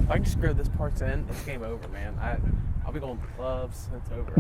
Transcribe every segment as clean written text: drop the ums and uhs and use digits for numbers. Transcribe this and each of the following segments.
If I can just grow this part's in, it's game over, man. I'll be going to clubs. It's over.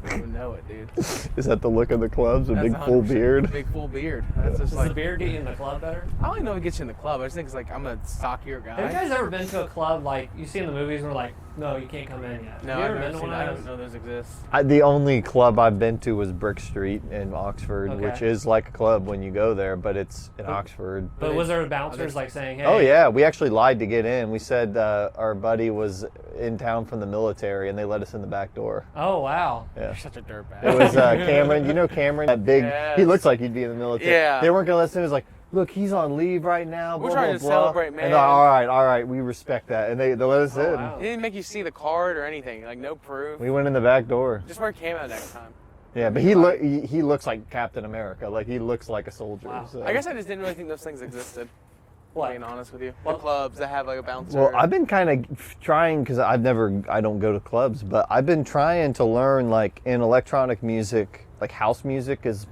I don't even know it, dude. Is that the look of the clubs? A big full beard? Big full beard. That's just Does the beard get you in the club better? I don't even know if it gets you in the club. I just think it's like I'm a stockier guy. Have you guys ever been to a club like you see in the movies where like, no, you can't come in yet? No, Have you I've ever never been to seen one that. I of don't those? know those exist. The only club I've been to was Brick Street in Oxford, Okay. which is like a club when you go there, but it's in Oxford. But was there bouncers like saying, hey? Oh yeah, we actually lied to get in. We said our buddy was in town from the military, and they let us in the back door. Oh, wow. Yeah. You're such a dirtbag. It was Cameron. You know Cameron? That big. Yes. He looks like he'd be in the military. Yeah. They weren't gonna listen. It was like, look, he's on leave right now. We're blah, trying blah, to blah. celebrate, man. And all right, we respect that, and they let us in. Wow. He didn't make you see the card or anything. Like, no proof. We went in the back door. Just wear camo next time. Yeah, but he looks like Captain America. Like he looks like a soldier. Wow. So. I guess I just didn't really think those things existed. What? Being honest with you. Well- The clubs that have like a bouncer. Well, I've been kind of trying because I don't go to clubs, but I've been trying to learn like in electronic music, like house music is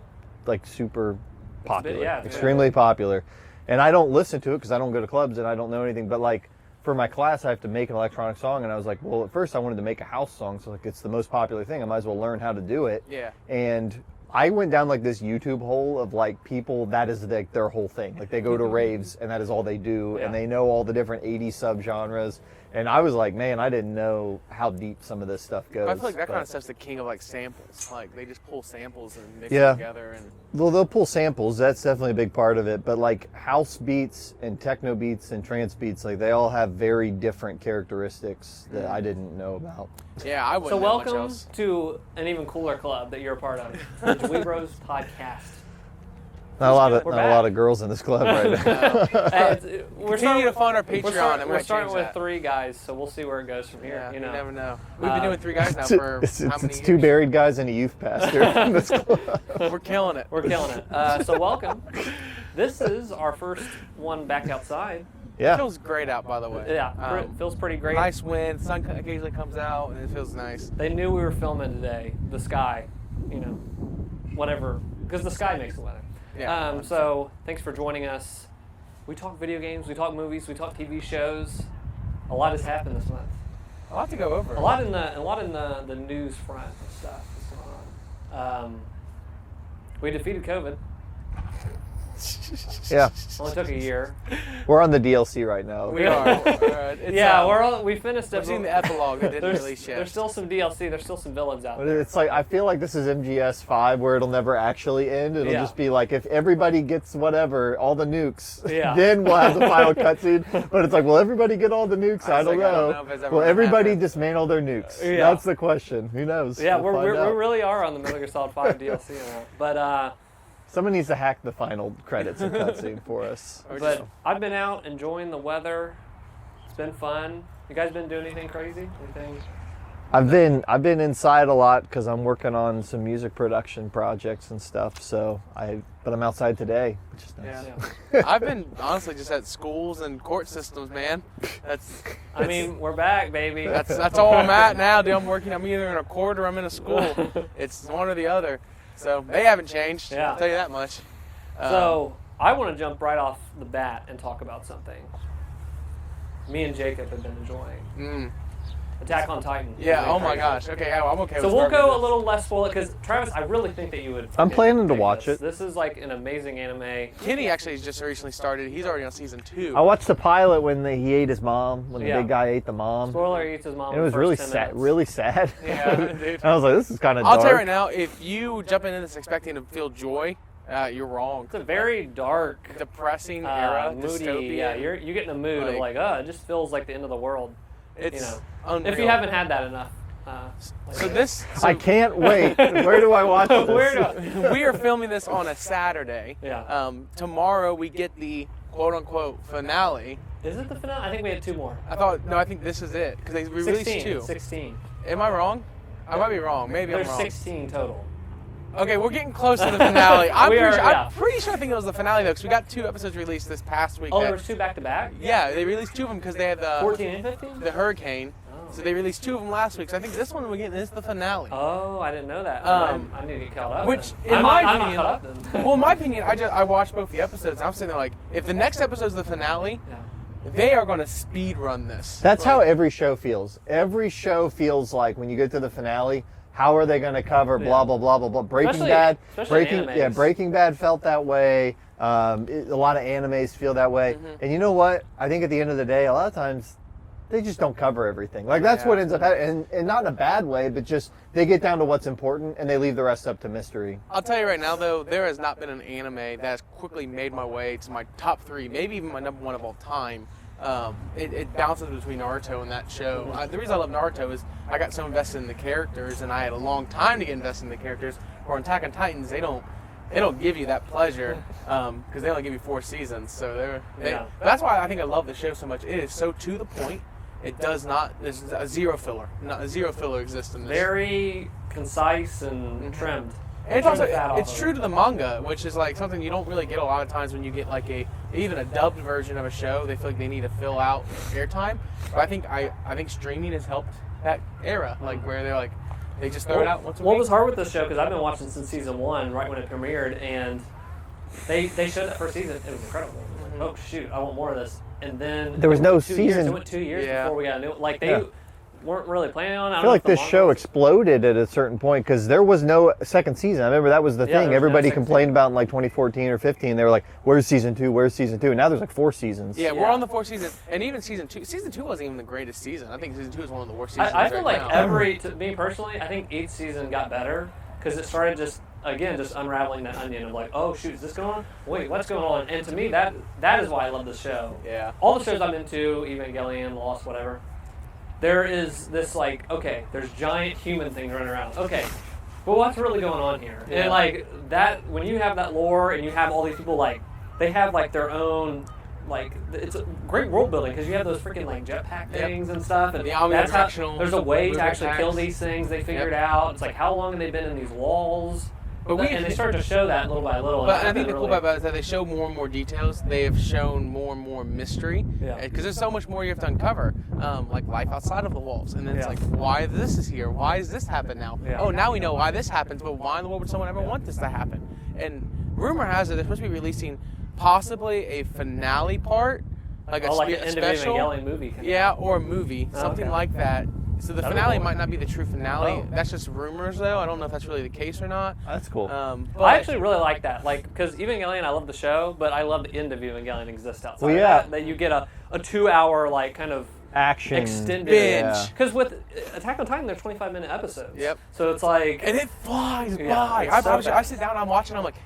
like super popular, yeah, extremely popular, and I don't listen to it because I don't go to clubs and I don't know anything. But like for my class, I have to make an electronic song, and I was like, well, at first I wanted to make a house song, so like it's the most popular thing. I might as well learn how to do it. Yeah. And I went down like this YouTube hole of like people that is like their whole thing. Like they go to raves and that is all they do, Yeah. and they know all the different 80s subgenres. And I was like, man, I didn't know how deep some of this stuff goes. I feel like that but- kind of stuff's the king of like samples. Like they just pull samples and mix Yeah. it together and Well, they'll pull samples. That's definitely a big part of it. But like house beats and techno beats and trance beats, like they all have very different characteristics that I didn't know about. yeah, I wouldn't So know much welcome else. to an even cooler club that you're a part of, the DweeBros podcast. Not a We're lot back. of girls in this club right now. We're Continue to find our we're Patreon and we we're might starting change with that. 3 guys, so we'll see where it goes from here. Yeah, you you know, never know. We've been doing 3 guys now It's, for it's, how many it's years? 2 married guys and a youth pastor in this club. We're killing it. we're killing it. So welcome. This is our first one back outside. It Yeah. feels great out, by the way. Yeah, feels pretty great. Nice wind. Sun occasionally comes out, and it feels nice. They knew we were filming today. The sky, you know, whatever, because the sky makes the weather. Yeah. So thanks for joining us. We talk video games, we talk movies, we talk TV shows. A lot has happened this month. I'll have to go over. A lot in the news front and stuff is going on. We defeated COVID. Yeah. Only took a year. We're on the DLC right now. We are. It's, Yeah, we finished it. I've seen the epilogue. They didn't release yet. There's still some DLC. There's still some villains out But there. it's like, I feel like this is MGS 5 where it'll never actually end. It'll Yeah. just be like, if everybody gets whatever, all the nukes, Yeah. then we'll have the final cutscene. But it's like, will everybody get all the nukes? I don't know. if it's ever Will gonna everybody happen. dismantle their nukes? Yeah. That's the question. Who knows? Yeah, We'll we find out. really are on the Metal Gear Solid 5 DLC now. But Someone needs to hack the final credits and cutscene for us. Or But just- I've been out enjoying the weather. It's been fun. You guys been doing anything crazy? Anything? I've been inside a lot because I'm working on some music production projects and stuff. But I'm outside today, which is nice. Yeah. I've been honestly just at schools and court systems, man. I mean, we're back, baby. That's all I'm at now, dude. I'm either in a court or I'm in a school. It's one or the other. So they haven't changed. Yeah. I'll tell you that much. So I want to jump right off the bat and talk about something me and Jacob have been enjoying. Attack on Titan. Yeah. Oh my gosh. Okay. Yeah, I'm okay. So with we'll starting go with a this. little less spoil it because Travis, I really think that you would. I'm planning to dig watch this. it. This is like an amazing anime. Kenny actually just recently started. He's already on season 2. I watched the pilot when he ate his mom, when the Yeah. big guy ate the mom. Spoiler: he eats his mom. It in was the really first 10 sad. minutes. Really sad. Yeah, dude. I was like, this is kind of I'll dark. tell you right now, if you jump into this expecting to feel joy, you're wrong. It's a very dark, Depressing era, moody. dystopia. Yeah, you get in a mood of like, it just feels like the end of the world. It's you know, unreal. if you haven't had that enough. So this, I can't wait. Where do I watch this? we are filming this on a Saturday. Yeah. Tomorrow we get the quote-unquote finale. Is it the finale? I think we had 2 more. I think this is it because they released 2. 16. Am I wrong? I might be wrong. Maybe There's I'm wrong. 16 total. Okay, we're getting close to the finale. I'm We are, yeah. pretty sure I think it was the finale though, because we got 2 episodes released this past week. Oh, there was 2 back to back. Yeah, they released 2 of them because they had the 14 and 15. the hurricane. Oh. So they released 2 of them last week. So I think this one we're getting is the finale. Oh, I didn't know that. I need to get caught up. Which, then. in my I'm opinion, not caught up then. well, in my opinion, I watched both the episodes. And I'm sitting there like, if the next episode's the finale, Yeah. they are going to speed run this. That's how every show feels. Every show feels like when you get to the finale, how are they going to cover blah blah blah blah blah. Breaking Bad felt that way. A lot of animes feel that way. And you know what? I think at the end of the day, a lot of times they just don't cover everything. Like that's what ends up happening, and not in a bad way, but just they get down to what's important and they leave the rest up to mystery. I'll tell you right now, though, there has not been an anime that has quickly made my way to my top 3, maybe even my number 1 of all time. It bounces between Naruto and that show. The reason I love Naruto is I got so invested in the characters, and I had a long time to get invested in the characters. Or in Attack on Titans, they don't give you that pleasure because they only give you 4 seasons. So that's why I think I love the show so much. It is so to the point. It does not. There's a zero filler. Not a zero filler exists in this. Very concise and trimmed. And it's also it's true to the manga, which is like something you don't really get a lot of times when you get like even a dubbed version of a show. They feel like they need to fill out airtime. But I think streaming has helped that era, like where they're like they just throw it out once a week. What was hard with this show, because I've been watching since season 1, right when it premiered, and they showed that first season. It was incredible. Like, oh shoot, I want more of this. And then there was no season. It went 2 years before we got a new. Like they weren't really planning on it. I feel like this show exploded at a certain point because there was no second season. I remember that was the thing. Everybody complained about in like 2014 or 15. They were like, "Where's season 2? Where's season 2?" And now there's like 4 seasons. Yeah, we're on the 4th season, and even season 2. Season 2 wasn't even the greatest season. I think season 2 is one of the worst seasons. I feel like now. to me personally, I think each season got better because it started just unraveling that onion of like, oh shoot, is this going on? Wait, what's going on? And to me, that is why I love this show. Yeah. All the shows I'm into, Evangelion, Lost, whatever, there is this like, okay, there's giant human things running around. Okay, but what's really going on here? Yeah. And like that, when you have that lore and you have all these people like, they have like their own, like, it's a great world building because you have those freaking like jetpack things and stuff, and that's how there's a way to actually kill these things. They figured out. It's like, how long have they been in these walls? And they start to show that little by little. But I think the cool part about it is that they show more and more details. They have shown more and more mystery. Because there's so much more you have to uncover. Like life outside of the walls. And then it's like, why this is here? Why does this happen now? Oh, now we know why this happens, but why in the world would someone ever want this to happen? And rumor has it they're supposed to be releasing possibly a finale part. Like a special. Evangelion movie. Or a movie. Something like that. So the finale might not be the true finale. That's just rumors, though. I don't know if that's really the case or not. That's cool. But I actually really like that. Like, because Evangelion, I love the show, but I love the end of Evangelion exists outside of that. That you get a 2-hour, like, kind of action extended binge. Because with Attack on Titan, they're 25-minute episodes. Yep. So it's like... And it flies by. I sit down and I'm watching, I'm like,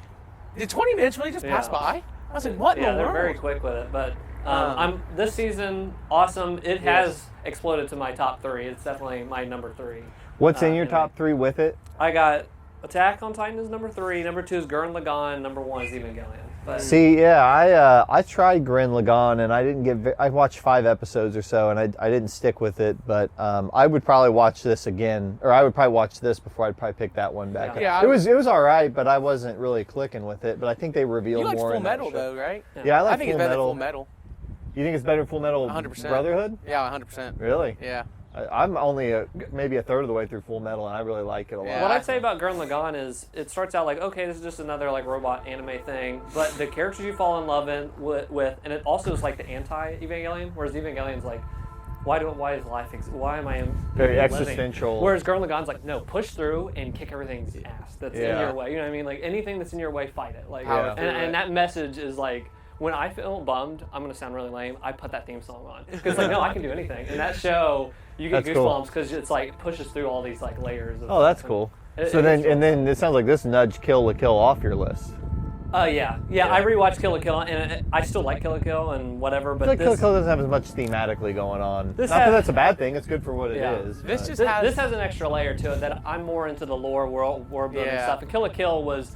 did 20 minutes really just pass by? I was like, what in the world? Yeah, they're very quick with it, but... this season, awesome. It has exploded to my top 3. It's definitely my number 3. What's in your top 3 with it? I got Attack on Titan is number 3. Number 2 is Gurren Lagann. Number 1 is Evangelion. But see, I tried Gurren Lagann and I didn't get. I watched 5 episodes or so and I didn't stick with it. But I would probably watch this again, or I would probably watch this before I'd probably pick that one back up. Yeah, it was all right, but I wasn't really clicking with it. But I think they revealed more. You in like Full Metal that show. though, right? Yeah, I think it's better than Full Metal. You think it's better than Full Metal 100%. Brotherhood? Yeah, 100%. Really? Yeah. I'm only maybe a third of the way through Full Metal, and I really like it a lot. Yeah. What I'd say about Gurren Lagann is it starts out like, okay, this is just another like robot anime thing, but the characters you fall in love with, and it also is like the anti-Evangelion, whereas Evangelion's like, why is life why am I very living? existential? Whereas Gurren Lagann's like, no, push through and kick everything's ass that's in your way. You know what I mean? Like anything that's in your way, fight it. Like, and that message is like, when I feel bummed, I'm going to sound really lame, I put that theme song on. Because, like, no, I can do anything. And that show, you get goosebumps because it's, like, pushes through all these, like, layers. Of that's cool. So then it sounds like this nudged Kill la Kill off your list. Yeah. I rewatched Kill la Kill, and I still like Kill la Kill and whatever, but Kill la Kill doesn't have as much thematically going on. Not that that's a bad thing. It's good for what it is. This has an extra layer to it that I'm more into the lore, world building stuff. And Kill la Kill was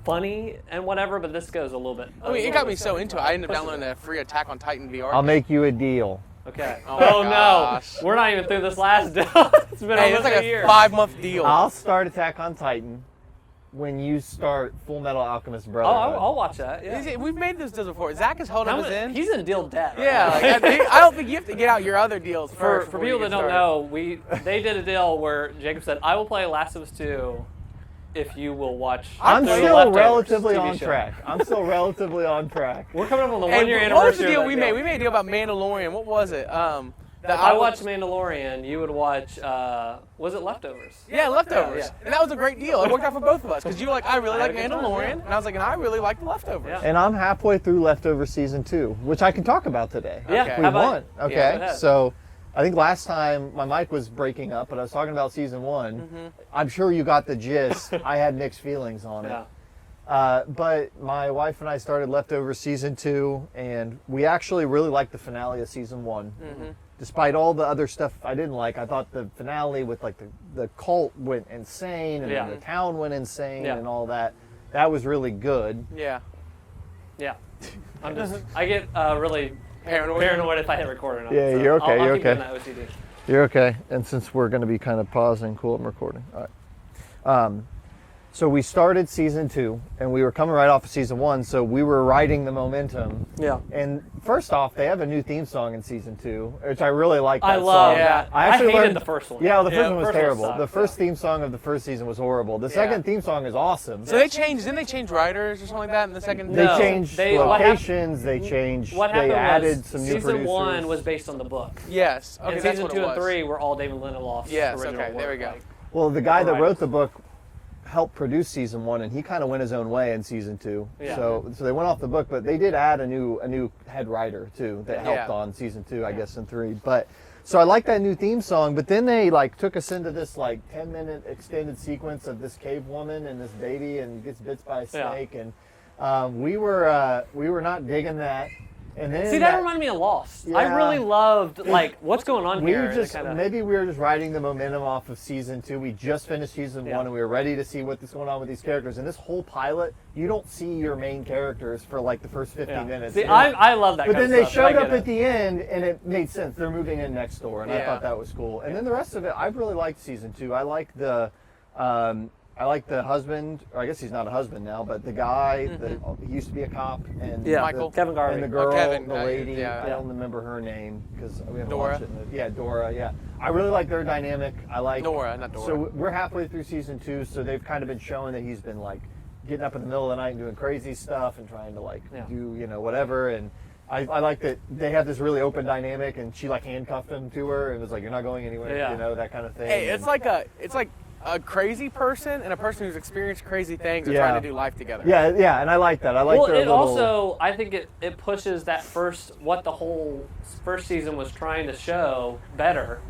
funny and whatever, but this goes a little bit. I mean, it got me so into it. I ended up downloading a free Attack on Titan VR. I'll make you a deal. Okay. Oh no, we're not even through this last deal. It's been almost like a year. 5-month deal. I'll start Attack on Titan when you start Full Metal Alchemist Brotherhood. I'll watch that. Yeah. We've made this deal before. Zach has held up his end. He's in deal debt. Right yeah, like, I don't think you have to get out your other deals first. For people that don't know, they did a deal where Jacob said, "I will play Last of Us 2." if you will watch. I'm still relatively on track. We're coming up on the 1 year anniversary. What was the deal we made? We made a deal about Mandalorian. What was it? If I watched Mandalorian, you would watch, was it Leftovers? Yeah, Leftovers. Yeah. And that was a great deal. It worked out for both of us. Because you were like, I really like Mandalorian. And I was like, and I really like The Leftovers. Yeah. And I'm halfway through Leftovers Season 2, which I can talk about today. Yeah. Okay. We won. Okay. Yeah, so I think last time my mic was breaking up, but I was talking about Season 1. Mm-hmm. I'm sure you got the gist. I had mixed feelings on it. But my wife and I started Leftovers Season 2, and we actually really liked the finale of Season 1. Mm-hmm. Despite all the other stuff I didn't like, I thought the finale with like the cult went insane and the town went insane and all that. That was really good. Yeah. Yeah. I get really paranoid if I hit record or not. Yeah, so you're okay. I'll you're keep okay. Doing that OCD. You're okay. And since we're going to be kind of pausing, cool, I'm recording. All right. So we started Season 2, and we were coming right off of Season 1, so we were riding the momentum. Yeah. And first off, they have a new theme song in Season 2, which I really like that I love song. that. I hated the first one. Yeah, the first one was terrible. Sucked, the first theme song of the first season was horrible. The second theme song is awesome. So didn't they change writers or something like that in the second? They changed locations, they added some new producers. Season 1 was based on the book. Yes. Okay, and Season 2 and 3 were all David Lindelof's original work. There we go. Well, the guy that wrote the book helped produce Season 1, and he kind of went his own way in Season 2. Yeah. So they went off the book, but they did add a new head writer too that helped on Season 2, I guess, and 3. But so I like that new theme song, but then they like took us into this like 10-minute extended sequence of this cave woman and this baby and gets bit by a snake, and we were not digging that. And then that reminded me of Lost. Yeah, I really loved what's going on here. Maybe we were just riding the momentum off of Season 2. We just finished Season 1 and we were ready to see what's going on with these characters. And this whole pilot, you don't see your main characters for like the first 50 minutes. See, I love that. But then they showed up at the end and it made sense. They're moving in next door, and I thought that was cool. And then the rest of it, I really liked Season 2. I like the husband, or I guess he's not a husband now, but the guy that he used to be a cop, and Michael, Kevin Garvey, and the girl, Kevin, the lady. I don't remember her name because we haven't Dora. watched it. Dora. Yeah, I really like their dynamic. I like Nora, not Dora. So we're halfway through Season 2, so they've kind of been showing that he's been like getting up in the middle of the night and doing crazy stuff and trying to do whatever. And I like that they have this really open dynamic, and she like handcuffed him to her and was like, "You're not going anywhere," that kind of thing. Hey, it's like a crazy person and a person who's experienced crazy things and trying to do life together. Yeah, and I like that. I like also, I think it pushes that what the whole first season was trying to show better,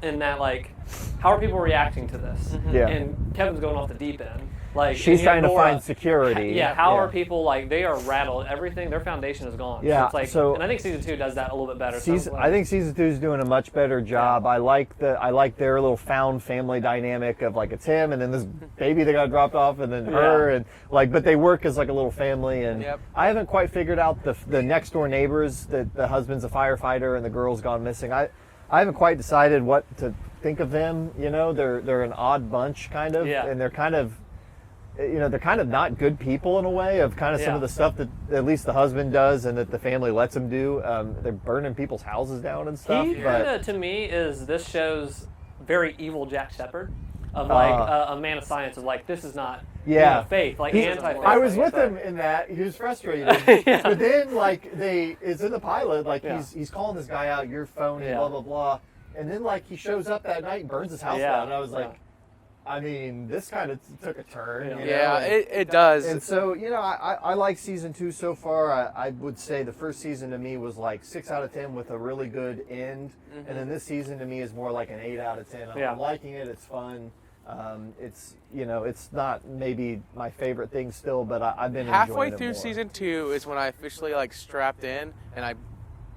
in that like, how are people reacting to this? Mm-hmm. Yeah. And Kevin's going off the deep end. Like she's trying to find security. How are people like they are rattled? Everything, their foundation is gone. Yeah. So and I think Season 2 does that a little bit better. I think Season 2 is doing a much better job. I like their little found family dynamic of like it's him and then this baby that got dropped off and then her and like, but they work as like a little family. And I haven't quite figured out the next door neighbors, that the husband's a firefighter and the girl's gone missing. I haven't quite decided what to think of them. They're an odd bunch kind of, and they're kind of. They're kind of not good people in a way of kind of some of the stuff that at least the husband does and that the family lets him do. They're burning people's houses down and stuff. To me, this show's very evil Jack Shepherd of like a man of science of like, this is not faith, like anti-faith. I was with him in that. He was frustrated. But then like it's in the pilot, like he's calling this guy out, your phone and blah, blah, blah. And then like he shows up that night and burns his house down. And I was like, I mean, this kind of took a turn. It does. And so, I like Season 2 so far. I would say the first season to me was like 6 out of 10 with a really good end. Mm-hmm. And then this season to me is more like an 8 out of 10. I'm liking it. It's fun. It's not maybe my favorite thing still, but I've been halfway enjoying it through more. Season 2 is when I officially like strapped in and I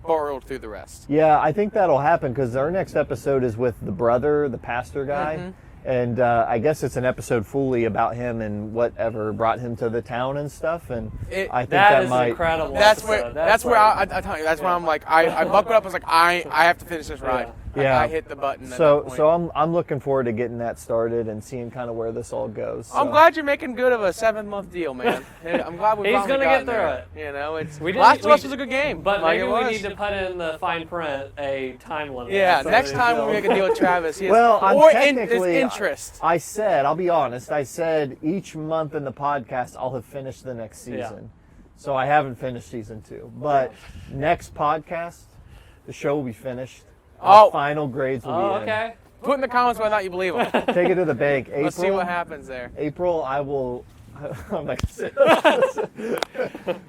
borrowed through the rest. Yeah, I think that'll happen because our next episode is with the brother, the pastor guy. Mm-hmm. And I guess it's an episode fully about him and whatever brought him to the town and stuff. And I think that is might. Incredible. That's where I tell you. That's where I'm like I buckled up. I was like I have to finish this ride. Yeah. I hit the button. So I'm looking forward to getting that started and seeing kind of where this all goes. So. I'm glad you're making good of a 7-month deal, man. I'm glad we. He's gonna get through it. You know, Last of Us was a good game, but maybe we need to put in the fine print a time limit. Yeah, next time when we make a deal with Travis, he has interest. I said, I'll be honest. I said each month in the podcast I'll have finished the next season. Yeah. So I haven't finished season 2, but next podcast, the show will be finished. Final grades will be in. Okay. Put in the comments whether or not you believe them. Take it to the bank. April, let's see what happens there. April, I will. I'm not gonna say.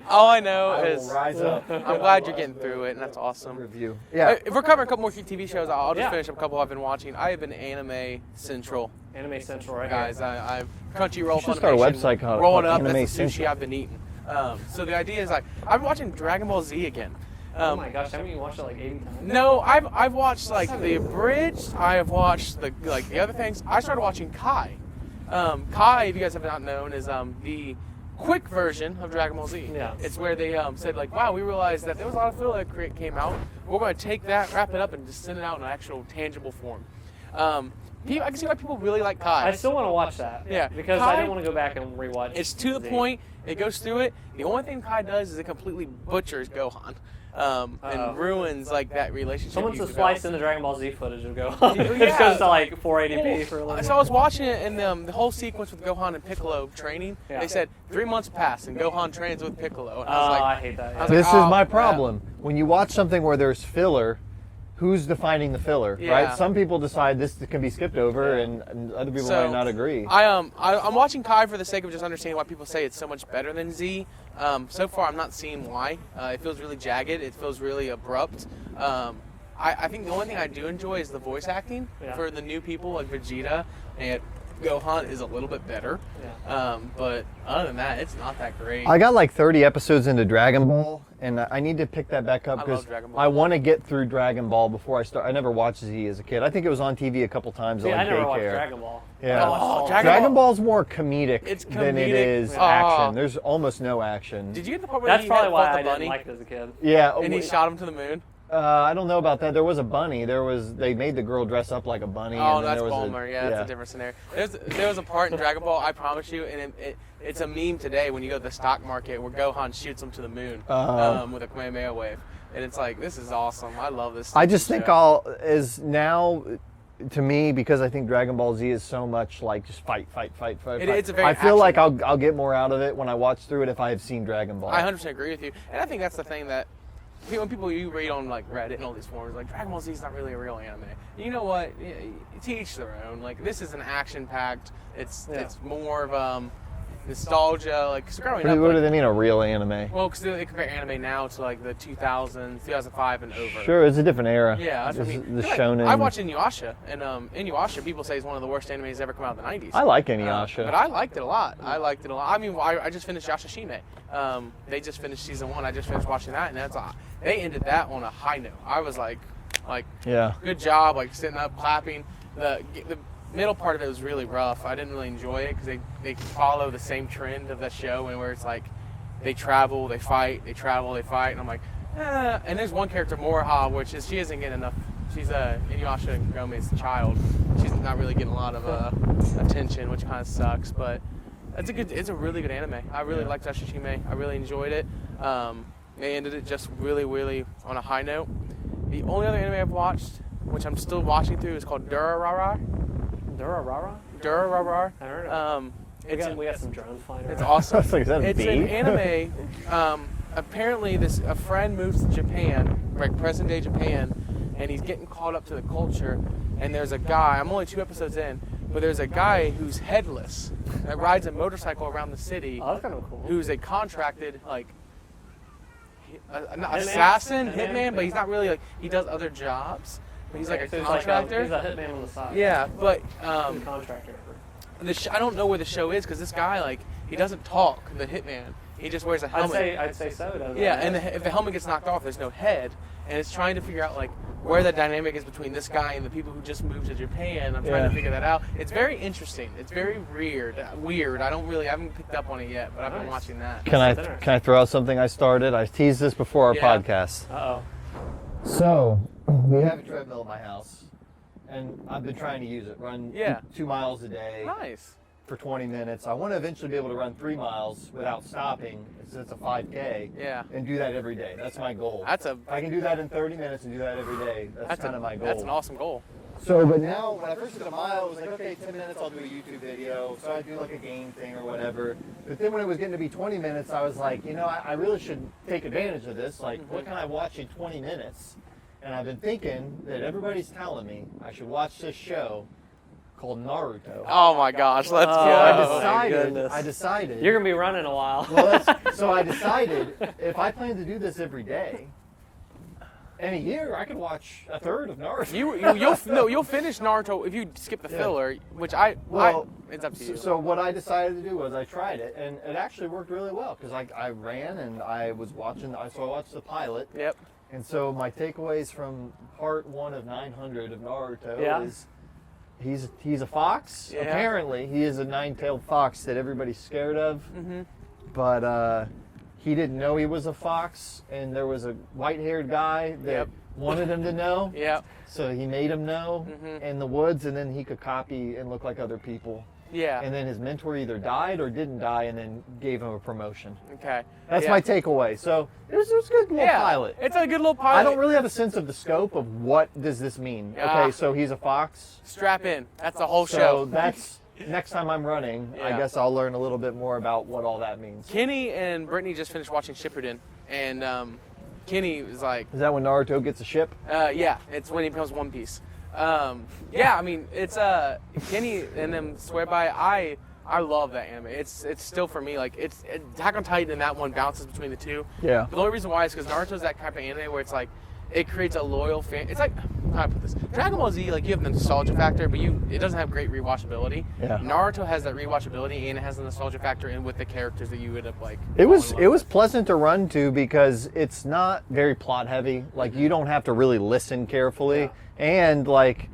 All I know is rise up. I'm glad you're getting through it, and that's awesome. Review. Yeah. If we're covering a couple more TV shows, I'll just finish up a couple I've been watching. I have been Anime Central. Anime Central, right guys. Here. I'm Crunchyroll Funimation. Start a website called rolling up. Anime That's the sushi Central. I've been eating. So the idea is I've been watching Dragon Ball Z again. Oh my gosh, haven't you watched it like 80 times? No, I've watched like the abridged. I have watched the other things. I started watching Kai. Kai, if you guys have not known, is the quick version of Dragon Ball Z. Yeah. It's where they said like, wow, we realized that there was a lot of filler that came out. We're going to take that, wrap it up, and just send it out in an actual tangible form. I can see why people really like Kai. I still want to watch that. Yeah. Because Kai, I don't want to go back and rewatch. It's to the point. It goes through it. The only thing Kai does is it completely butchers Gohan. And ruins like that relationship. Someone's to splice in the Dragon Ball Z footage of Gohan. It just goes to like 480p for a little bit. So I was watching it, and the whole sequence with Gohan and Piccolo training. Yeah. They said 3 months passed, and Gohan trains with Piccolo. And I was like, I hate that. Yeah. This is my problem. When you watch something where there's filler, who's defining the filler, right? Some people decide this can be skipped over, and other people might not agree. I'm watching Kai for the sake of just understanding why people say it's so much better than Z. So far, I'm not seeing why. It feels really jagged. It feels really abrupt. I think the only thing I do enjoy is the voice acting for the new people like Vegeta and Gohan is a little bit better. Yeah. But other than that, it's not that great. I got like 30 episodes into Dragon Ball, and I need to pick that back up because I want to get through Dragon Ball before I start. I never watched Z as a kid. I think it was on TV a couple times. Yeah, like I never daycare. watched Dragon Ball. Yeah. Dragon Ball's more comedic than it is action. There's almost no action. Did you get the part where That's probably why I didn't like it as a kid. Yeah. And he shot him to the moon? I don't know about that. There was a bunny. They made the girl dress up like a bunny. Oh, and that's Bulmer. That's a different scenario. There was a part in Dragon Ball, I promise you, and it's a meme today when you go to the stock market where Gohan shoots him to the moon with a Kamehameha wave. And it's like, this is awesome. I love this. I just think to me, because I think Dragon Ball Z is so much like just fight. It's a very I feel like I'll get more out of it when I watch through it if I have seen Dragon Ball. I 100% agree with you. And I think that's the thing that when people you read on like Reddit and all these forums, like Dragon Ball Z is not really a real anime. You know what? To each their own. Like this is an action-packed. It's more of nostalgia. Like growing up. What do they mean a real anime? Well, because they compare anime now to like the 2000s, 2005 and over. Sure, it's a different era. Yeah, that's what I mean. The shonen. I watched Inuyasha, and Inuyasha people say is one of the worst animes ever come out in the 90s. I like Inuyasha, but I liked it a lot. I mean, I just finished Yashashime. They just finished season 1. I just finished watching that, and they ended that on a high note. I was like, good job, like sitting up, clapping. The middle part of it was really rough. I didn't really enjoy it because they follow the same trend of the show, and where it's like they travel, they fight, they travel, they fight, and I'm like, And there's one character, Moriha, which is she isn't getting enough. She's Inuyasha and Gome's child. She's not really getting a lot of attention, which kind of sucks. But it's a really good anime. I really liked Tsushima. I really enjoyed it. They ended it just really, really on a high note. The only other anime I've watched, which I'm still watching through, is called Durarara. Durarara? Durarara. I heard it. We got some drones flying around. It's awesome. It's an anime. Apparently, a friend moves to Japan, like present day Japan, and he's getting caught up to the culture. And there's a guy. I'm only 2 episodes in, but there's a guy who's headless that rides a motorcycle around the city. Oh, that's kind of cool. Who's a contracted assassin, hitman, but he's not really he does other jobs. But he's like a contractor. He's a hitman on the side. Yeah, but contractor. I don't know where the show is because this guy he doesn't talk. The hitman, he just wears a helmet. I'd say so. Doesn't yeah, and if the helmet gets knocked off, there's no head, and it's trying to figure out where the dynamic is between this guy and the people who just moved to Japan. I'm trying to figure that out. It's very interesting. It's very weird. I haven't picked up on it yet, but I've been watching that. Can I throw out something I started? I teased this before our podcast. Uh-oh. So, we have a treadmill at my house, and I've been trying to use it. Run 2 miles a day. Nice. For 20 minutes. I want to eventually be able to run 3 miles without stopping, since it's a 5K, and do that every day. That's my goal. If I can do that in 30 minutes and do that every day, that's kind of my goal. That's an awesome goal. So, but now, when I first did a mile, it was like, okay, 10 minutes, I'll do a YouTube video. So I'd do like a game thing or whatever. But then when it was getting to be 20 minutes, I was like, I really should take advantage of this. Like, what can I watch in 20 minutes? And I've been thinking that everybody's telling me I should watch this show called Naruto. Oh my gosh, let's go. I decided. You're going to be running a while. So I decided if I plan to do this every day, in a year I could watch a third of Naruto. You'll finish Naruto if you skip the filler, which it's up to you. So what I decided to do was I tried it, and it actually worked really well because I ran and I was watching. So I watched the pilot. Yep. And so my takeaways from part 1 of 900 of Naruto is. He's a fox. Yeah. Apparently, he is a 9-tailed fox that everybody's scared of. Mm-hmm. But he didn't know he was a fox, and there was a white-haired guy that wanted him to know. Yeah. So he made him know in the woods, and then he could copy and look like other people. Yeah. And then his mentor either died or didn't die, and then gave him a promotion. Okay. That's my takeaway. So it was a good little pilot. It's a good little pilot. I don't really have a sense of the scope of what does this mean. Okay, so he's a fox. Strap in. That's the whole show. So that's next time I'm running. I guess I'll learn a little bit more about what all that means. Kenny and Brittany just finished watching Shippuden, and Kenny was like, "Is that when Naruto gets a ship?" Yeah, it's when he becomes One Piece. I mean, it's Kenny and them swear by. I love that anime. It's still for me like it's Attack on Titan, and that one bounces between the two. Yeah. But the only reason why is because Naruto's that type of anime where it's like it creates a loyal fan. It's like how do I put this? Dragon Ball Z, like you have the nostalgia factor, but it doesn't have great rewatchability. Yeah. Naruto has that rewatchability and it has the nostalgia factor in with the characters that you end up like. It was pleasant to run to because it's not very plot heavy. Like you don't have to really listen carefully, and like.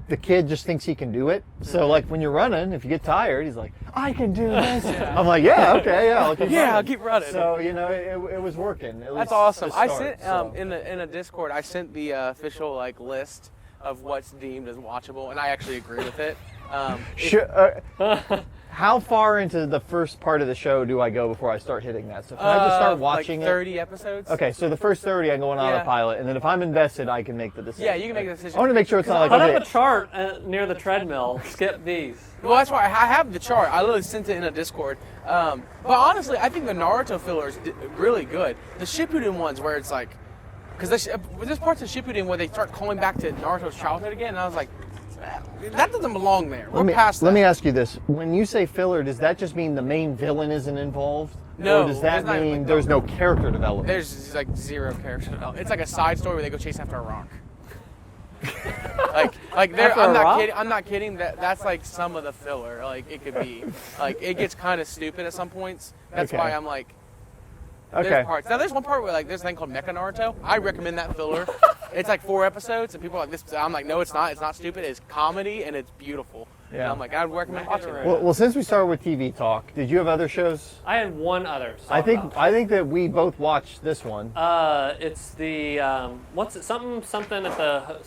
The kid just thinks he can do it. So, like, when you're running, if you get tired, he's like, I can do this. I'm like, I'll keep running. So, it was working. That's awesome. I sent, in a Discord, I sent the official, like, list of what's deemed as watchable, and I actually agree with it. How far into the first part of the show do I go before I start hitting that? So can I just start watching like 30 episodes? Okay, so the first 30 I go on autopilot, and then if I'm invested, I can make the decision. Yeah, you can make the decision. I want to make sure it's not like put up a chart near the treadmill. Skip these. Well, that's why I have the chart. I literally sent it in a Discord. But honestly, I think the Naruto filler is really good. The Shippuden ones where it's like, because there's parts of Shippuden where they start calling back to Naruto's childhood again, and I was like, that doesn't belong there. We're past that. Let me ask you this. When you say filler, does that just mean the main villain isn't involved? No. Or does that mean there's no character development? There's like zero character development. It's like a side story where they go chase after a rock. I'm not kidding. That's like some of the filler. Like it could be. Like it gets kind of stupid at some points. That's why I'm like. There's parts. Now there's one part where like there's a thing called Mecha Naruto. I recommend that filler. It's like 4 episodes, and people are like this. I'm like, no, it's not. It's not stupid. It's comedy, and it's beautiful. Yeah. And I'm like, I'd recommend watching it. Well, since we started with TV talk, did you have other shows? I had one other. I think that we both watched this one. It's the what's it? Something at the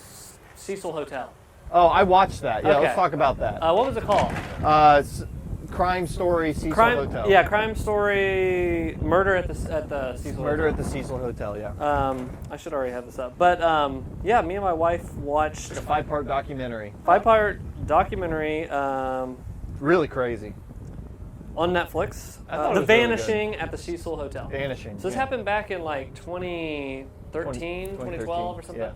Cecil Hotel. Oh, I watched that. Yeah, let's talk about that. What was it called? Crime Story Cecil Hotel. Yeah, Crime Story Murder at the Cecil. Murder at the Cecil Hotel. Yeah. I should already have this up, but me and my wife watched a 5-part documentary. 5-part documentary. Really crazy. On Netflix. The Vanishing at the Cecil Hotel. Vanishing. So this happened back in like 2013, 2012 or something. Yeah.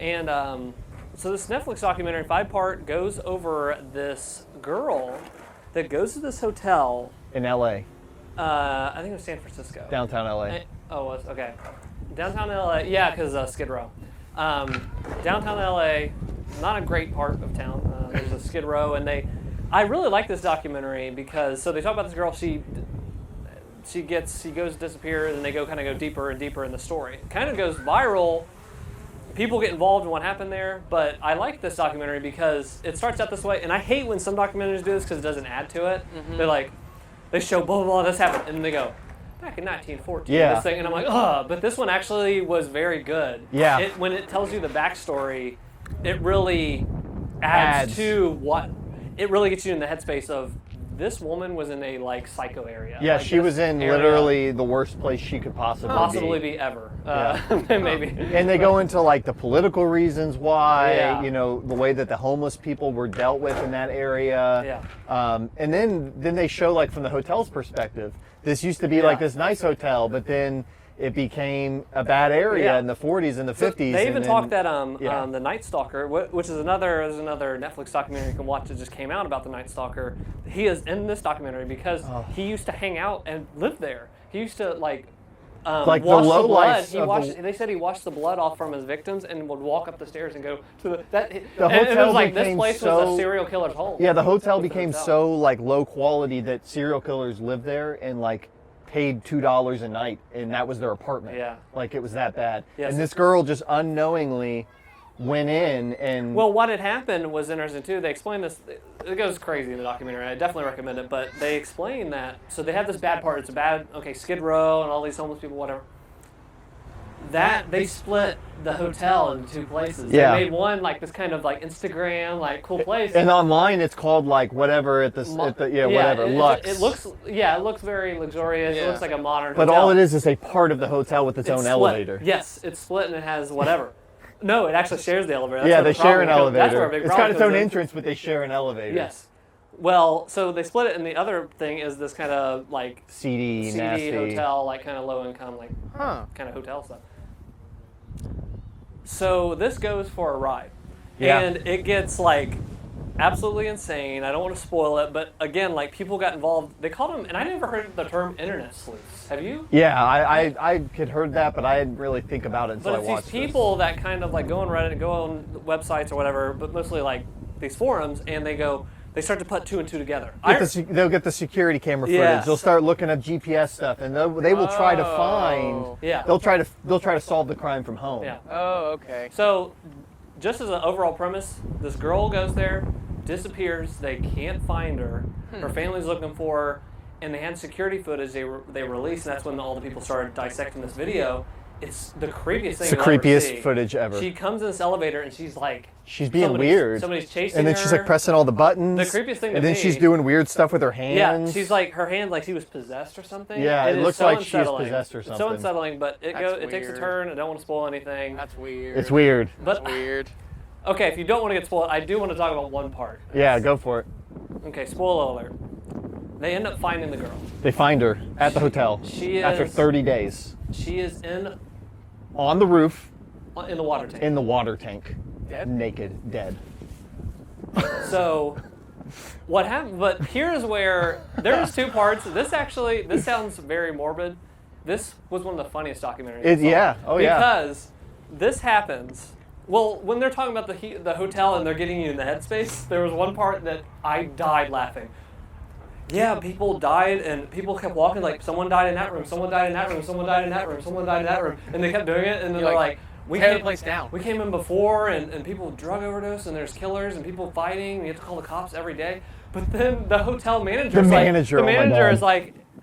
And so this Netflix documentary, 5-part, goes over this girl that goes to this hotel in LA. I think it was San Francisco. Downtown LA. It was okay. Downtown LA, yeah, because Skid Row. Downtown LA, not a great part of town. There's a Skid Row, and I really like this documentary because they talk about this girl. She goes disappears, and they kind of go deeper and deeper in the story. It kind of goes viral. People get involved in what happened there, but I like this documentary because it starts out this way, and I hate when some documentaries do this because it doesn't add to it. Mm-hmm. They're like, they show blah, blah, blah, this happened, and they go, back in 1914, this thing, and I'm like, ugh. But this one actually was very good. Yeah. When it tells you the backstory, it really adds to what, it really gets you in the headspace of, this woman was in a like psycho area. Yeah, like, she was in literally the worst place she could possibly be ever. Yeah. Maybe. And they go into like the political reasons why, you know, the way that the homeless people were dealt with in that area. Yeah. And then they show like from the hotel's perspective. This used to be like this nice hotel, but then it became a bad area in the 40s and the 50s. They even talked that the Night Stalker, which is another Netflix documentary you can watch that just came out about the Night Stalker. He is in this documentary because he used to hang out and live there. He used to like wash the low blood. They said he washed the blood off from his victims and would walk up the stairs and go to the hotel. And it was like this place was a serial killer's home. Yeah, the hotel became so like low quality that serial killers lived there and like paid $2 a night, and that was their apartment. Yeah. Like it was that bad. Yes. And this girl just unknowingly went in and... Well, what had happened was interesting too. They explained this. It goes crazy in the documentary. I definitely recommend it. But they explain that. So they have this bad part. It's a bad, Skid Row and all these homeless people, whatever. That they split the hotel into two places. Yeah. They made one like this kind of like Instagram like cool place. And online it's called like whatever whatever Lux. It looks very luxurious. Yeah. It looks like a modern But hotel. all it is a part of the hotel with its own split. elevator. Yes, it's split and it has whatever. No, it actually shares the elevator. That's yeah, where they the problem share an comes. elevator. That's where a big It's problem got its own comes in. entrance, but they share an elevator. Yes. Well, so they split it, and the other thing is this kind of like seedy nasty hotel, like kind of low income, like kind of hotel stuff. So this goes for a ride, and it gets like absolutely insane. I don't want to spoil it, but again, like people got involved. They called them, and I never heard the term internet sleuths. Have you? Yeah, I had heard that, but I didn't really think about it until I watched But it's these people that kind of like go on Reddit and go on websites or whatever, but mostly like these forums, and they start to put two and two together. They'll get the security camera footage. Yes. They'll start looking at GPS stuff, and they will try to find. Yeah. They'll try to solve the crime from home. Yeah. Oh, okay. So, just as an overall premise, this girl goes there, disappears. They can't find her. Her family's looking for her, and they had security footage they released, and that's when all the people started dissecting this video. It's the creepiest thing. It's the creepiest footage ever. She comes in this elevator and she's like, she's being weird. Somebody's chasing and then her. she's like pressing all the buttons. The creepiest thing to And then me, she's doing weird stuff with her hands. Yeah, she's like her hands like she was possessed or something. Yeah, it looks so like she's unsettling. possessed or something. It's so unsettling, but it takes a weird. turn. I don't want to spoil anything. That's weird. It's weird. But That's weird. Okay, if you don't want to get spoiled, I do want to talk about one part. Yeah, go for it. Okay, spoiler alert. They end up finding the girl. They find her at the hotel after 30 days. She is on the roof. In the water tank. In the water tank. Dead? Naked, dead. So, what happened? But here's where there's two parts. This sounds very morbid. This was one of the funniest documentaries. Because this happens. Well, when they're talking about the hotel and they're getting you in the headspace, there was one part that I died laughing. Yeah, people died and people kept walking like someone died in that room, someone died in that room, someone died in that room, someone died in that room, and they kept doing it, and then they're like, tear the place down. We came in before, and people drug overdose, and there's killers and people fighting, and you have to call the cops every day. But then the hotel manager,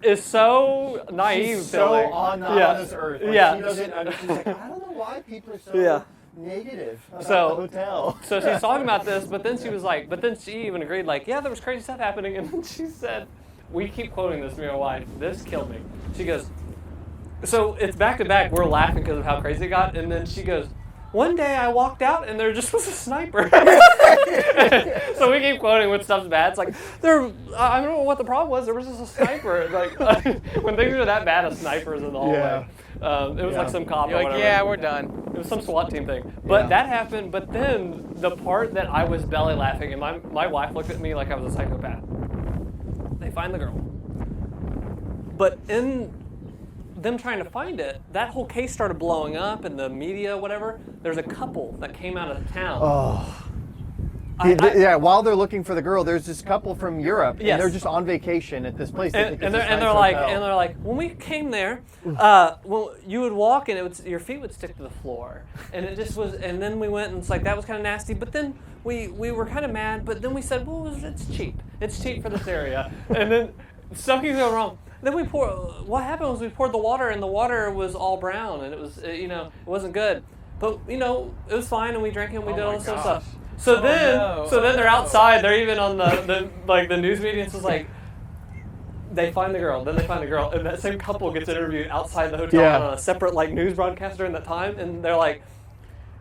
is so naive. She's so on this earth. Like, yeah. She doesn't understand. She's like, I don't know why people are so negative about the hotel. So she's talking about this, but then she was like, she even agreed, like, yeah, there was crazy stuff happening. And then she said, we keep quoting this to my wife, this killed me. She goes, so it's back to back, we're laughing because of how crazy it got. And then she goes, one day I walked out and there just was a sniper. So we keep quoting when stuff's bad. It's like, I don't know what the problem was. There was just a sniper. Like when things are that bad, a sniper's in the hallway. Yeah. It was like some cop You're or like, whatever. yeah, we're done. It was some SWAT team thing. But that happened. But then the part that I was belly laughing, and my wife looked at me like I was a psychopath. They find the girl. But in them trying to find it, that whole case started blowing up in the media, whatever. There's a couple that came out of town. Oh. While they're looking for the girl, there's this couple from Europe, and they're just on vacation at this place. And they're like, when we came there, well, you would walk and your feet would stick to the floor, and it just was. And then we went, and it's like that was kind of nasty. But then we were kind of mad. But then we said, well, it's cheap. It's cheap for this area. And then stuff keeps going wrong. then what happened was we poured the water, and the water was all brown, and it was, it wasn't good. But, it was fine, and we drank it, and we did all this stuff. So then they're outside, they're even on the news media, and it's like, they find the girl, then they find the girl, and that same couple gets interviewed outside the hotel on a separate news broadcast during that time, and they're like,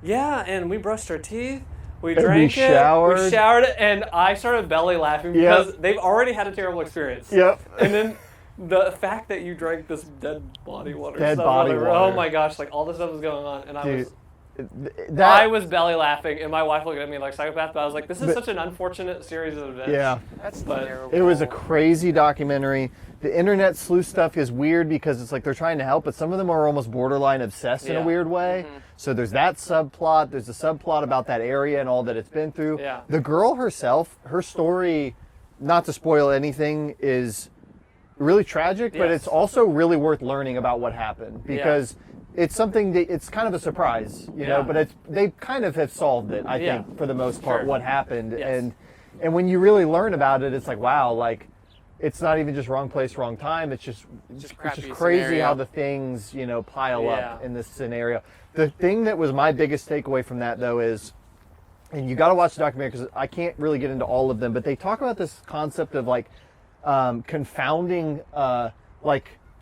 yeah, and we brushed our teeth, we drank it, we showered it, and I started belly laughing because they've already had a terrible experience. Yep. And then the fact that you drank this dead body water. Oh my gosh, all this stuff was going on, and I was belly laughing, and my wife looked at me like psychopath, but I was like, this is such an unfortunate series of events. Yeah. That's terrible. It was a crazy documentary. The internet sleuth stuff is weird because it's like they're trying to help, but some of them are almost borderline obsessed in a weird way. Mm-hmm. So there's that subplot. There's a subplot about that area and all that it's been through. Yeah. The girl herself, her story, not to spoil anything, is really tragic, but it's also really worth learning about what happened because it's something that it's kind of a surprise, but they kind of have solved it, I think, for the most part, what happened. Yes. And when you really learn about it, it's like, wow, it's not even just wrong place, wrong time. It's just crazy scenario. How the things, pile up in this scenario. The thing that was my biggest takeaway from that, though, is, and you got to watch the documentary because I can't really get into all of them, but they talk about this concept of confounding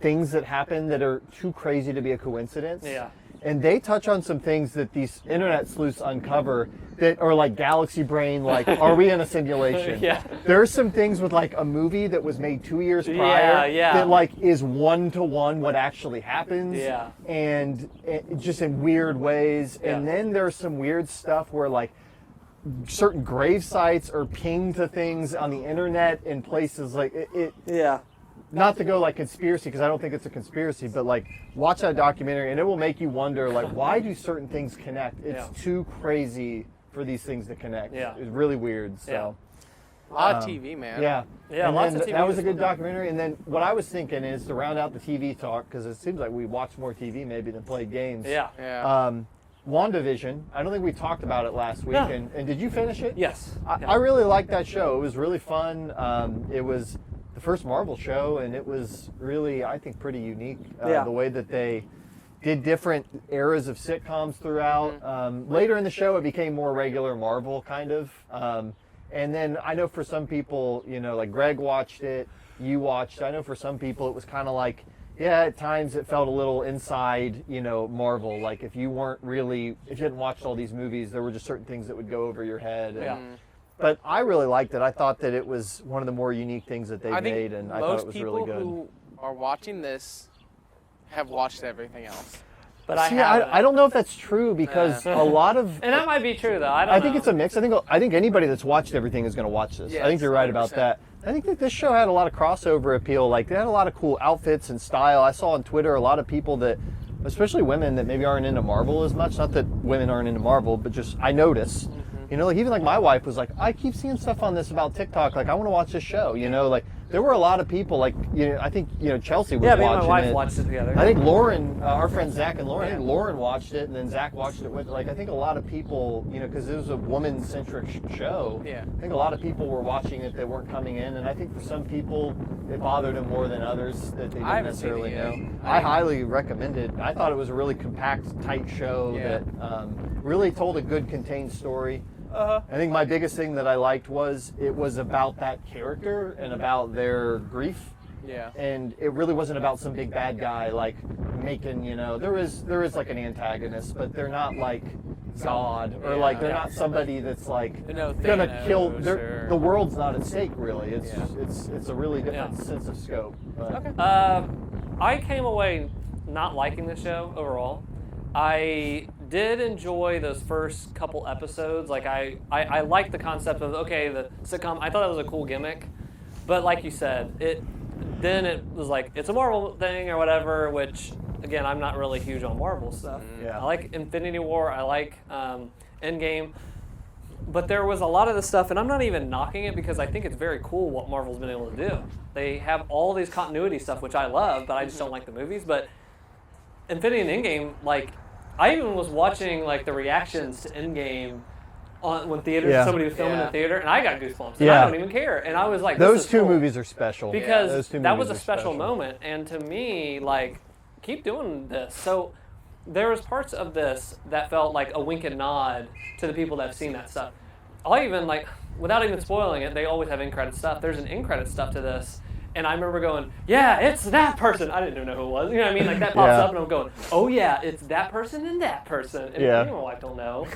things that happen that are too crazy to be a coincidence. Yeah. And they touch on some things that these internet sleuths uncover that are galaxy brain, are we in a simulation? There's some things with a movie that was made 2 years prior that is 1-to-1 what actually happens. Yeah. And just in weird ways. Yeah. And then there's some weird stuff where certain grave sites are pinged to things on the internet in places not to go conspiracy, because I don't think it's a conspiracy, but watch that documentary and it will make you wonder why do certain things connect? It's too crazy for these things to connect. Yeah. It's really weird. So a lot of TV, man. Yeah. Yeah, lots of TV. That was a good documentary. And then what I was thinking is to round out the TV talk, because it seems like we watch more TV maybe than play games. Yeah. WandaVision. I don't think we talked about it last week. Yeah. And did you finish it? Yes. I really liked that show. It was really fun. It was the first Marvel show, and it was really, I think, pretty unique. The way that they did different eras of sitcoms throughout. Mm-hmm. Later in the show, it became more regular Marvel, kind of. And then I know for some people, Greg watched it, you watched. I know for some people it was kind of at times it felt a little inside, Marvel. If you hadn't watched all these movies, there were just certain things that would go over your head. And, but I really liked it. I thought that it was one of the more unique things that they made, and I thought it was really good. Most people who are watching this have watched everything else. But I don't know if that's true, because a lot of... And that might be true, though. I think it's a mix. I think anybody that's watched everything is going to watch this. Yes, I think you're right 100%. About that. I think that this show had a lot of crossover appeal. They had a lot of cool outfits and style. I saw on Twitter a lot of people that, especially women that maybe aren't into Marvel as much. Not that women aren't into Marvel, but just I notice. Even my wife was I keep seeing stuff on this about TikTok. I want to watch this show. There were a lot of people. I think Chelsea was watching it. Yeah, me and my wife watched it together. I think Lauren, our friend Zach and Lauren. I think Lauren watched it, and then Zach watched it with. I think a lot of people, because it was a woman-centric show. Yeah. I think a lot of people were watching it that weren't coming in, and I think for some people it bothered them more than others that they didn't necessarily know. I highly recommend it. I thought it was a really compact, tight show that really told a good, contained story. I think my biggest thing that I liked was it was about that character and about their grief. Yeah. And it really wasn't about some big bad guy making, there is an antagonist, but they're not God or they're not somebody that's gonna kill. The world's not at stake really. It's a really different sense of scope. But. Okay. I came away not liking the show overall. I did enjoy those first couple episodes. I liked the concept of, the sitcom. I thought that was a cool gimmick. But like you said, it was it's a Marvel thing or whatever, which, again, I'm not really huge on Marvel stuff. Yeah. I like Infinity War. I like Endgame. But there was a lot of the stuff, and I'm not even knocking it because I think it's very cool what Marvel's been able to do. They have all these continuity stuff, which I love, but I just don't like the movies. But Infinity and Endgame, I even was watching the reactions to Endgame when somebody was filming in the theater, and I got goosebumps. And I don't even care. And I was like, those two movies are special because that was a special moment. And to me, like, keep doing this. So there was parts of this that felt like a wink and nod to the people that have seen that stuff. I'll even, like, without even spoiling it, they always have in-credit stuff. There's an in-credit stuff to this. And I remember going, yeah, it's that person. I didn't even know who it was. You know what I mean? Like, that pops up, and I'm going, oh, yeah, it's that person and that person. And my wife don't know.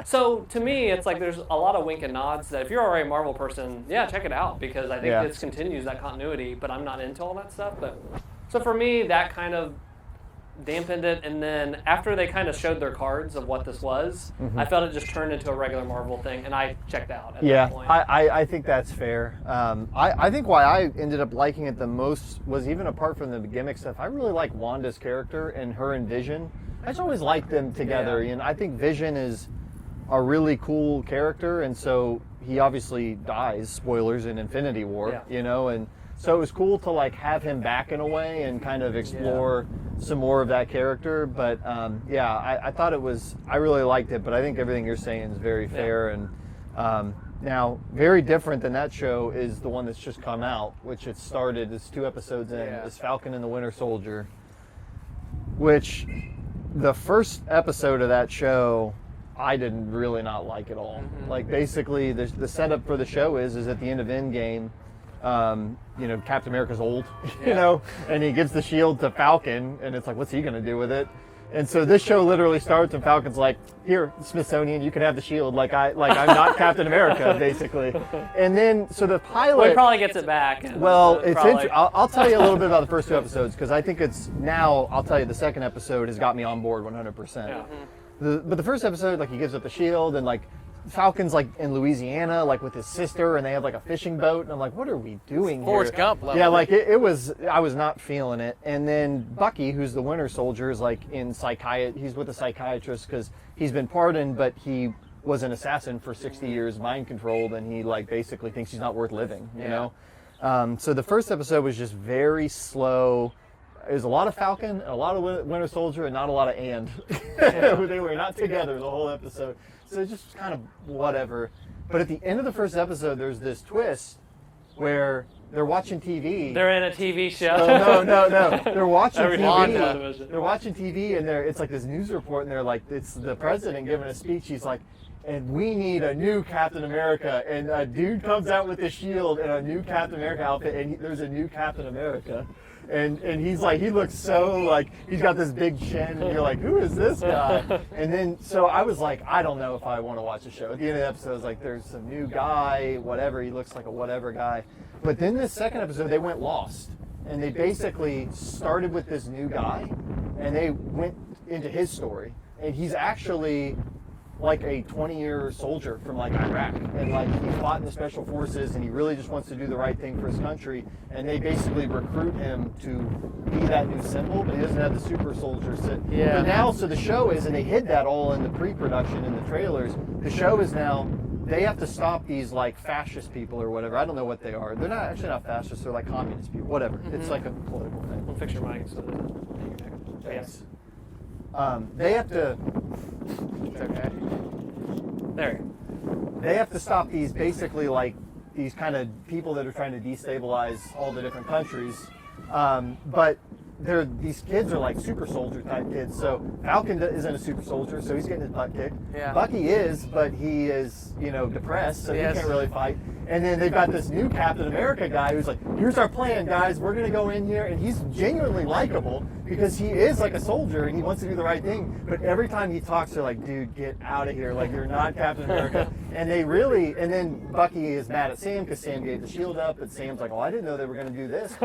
So, to me, it's like there's a lot of wink and nods that if you're already a Marvel person, check it out. Because I think this continues that continuity. But I'm not into all that stuff. But so, for me, that kind of dampened it, and then after they kind of showed their cards of what this was, I felt it just turned into a regular Marvel thing, and I checked out at that point. I think that's fair. I think why I ended up liking it the most was, even apart from the gimmick stuff, I really like Wanda's character and her and Vision. I just always liked them together, and I think Vision is a really cool character, and so he obviously dies, spoilers, in Infinity War, and so it was cool to like have him back in a way and kind of explore some more of that character. But I thought it was, I really liked it, but I think everything you're saying is very fair. And now, very different than that show is the one that's just come out, which it started, it's 2 episodes in, is Falcon and the Winter Soldier, which the first episode of that show, I didn't really not like at all. Like, basically, the setup for the show is at the end of Endgame, Captain America's old, and he gives the shield to Falcon, and it's like, what's he going to do with it? And so this show literally starts, and Falcon's like, here, Smithsonian, you can have the shield, like I'm not Captain America, basically. And then, so the pilot... Well, he probably gets it back. Well, it's interesting. I'll tell you a little bit about the first 2 episodes, because I think I'll tell you, the second episode has got me on board 100%. But the first episode, like, he gives up the shield, and like, Falcon's like in Louisiana, like with his sister, and they have like a fishing boat, and I'm like, what are we doing here? Forrest Gump level. Yeah, like it was, I was not feeling it. And then Bucky, who's the Winter Soldier, is like in he's with a psychiatrist because he's been pardoned, but he was an assassin for 60 years, mind controlled, and he like basically thinks he's not worth living, you know? So the first episode was just very slow. There's a lot of Falcon, a lot of Winter Soldier, and not a lot of and. They were not together the whole episode. So it's just kind of whatever. But at the end of the first episode, there's this twist where they're watching TV. They're in a TV show. No. They're watching TV. They're watching TV, and it's like this news report, and they're like, it's the president giving a speech. He's like, and we need a new Captain America. And a dude comes out with a shield and a new Captain America outfit, and there's a new Captain America. And he's like, he looks so like, he's got this big chin, and you're like, who is this guy? And then, so I was like, I don't know if I want to watch the show. At the end of the episode, I was like, there's some new guy, whatever, he looks like a whatever guy. But then this second episode, they went lost. And they basically started with this new guy, and they went into his story. And he's actually like a 20-year soldier from like Iraq, and like he fought in the special forces, and he really just wants to do the right thing for his country, and they basically recruit him to be that new symbol, but he doesn't have the super soldier sit. But now, so the show is, and they hid that all in the pre-production in the trailers, the show is now, they have to stop these like fascist people or whatever. I don't know what they are. They're actually not fascists, they're like communist people, whatever. It's like a political thing. We'll fix your mic so yes. They have to. Okay. There. They have to stop these basically like these kind of people that are trying to destabilize all the different countries, but these kids are like super soldier type kids. So Falcon isn't a super soldier, so he's getting his butt kicked. Yeah. Bucky is, but he is depressed, so he can't really fight. And then they've got this new Captain America guy who's like, here's our plan, guys. We're going to go in here. And he's genuinely likable because he is like a soldier and he wants to do the right thing. But every time he talks, they're like, dude, get out of here. Like, you're not Captain America. And then Bucky is mad at Sam because Sam gave the shield up. And Sam's like, oh, I didn't know they were going to do this.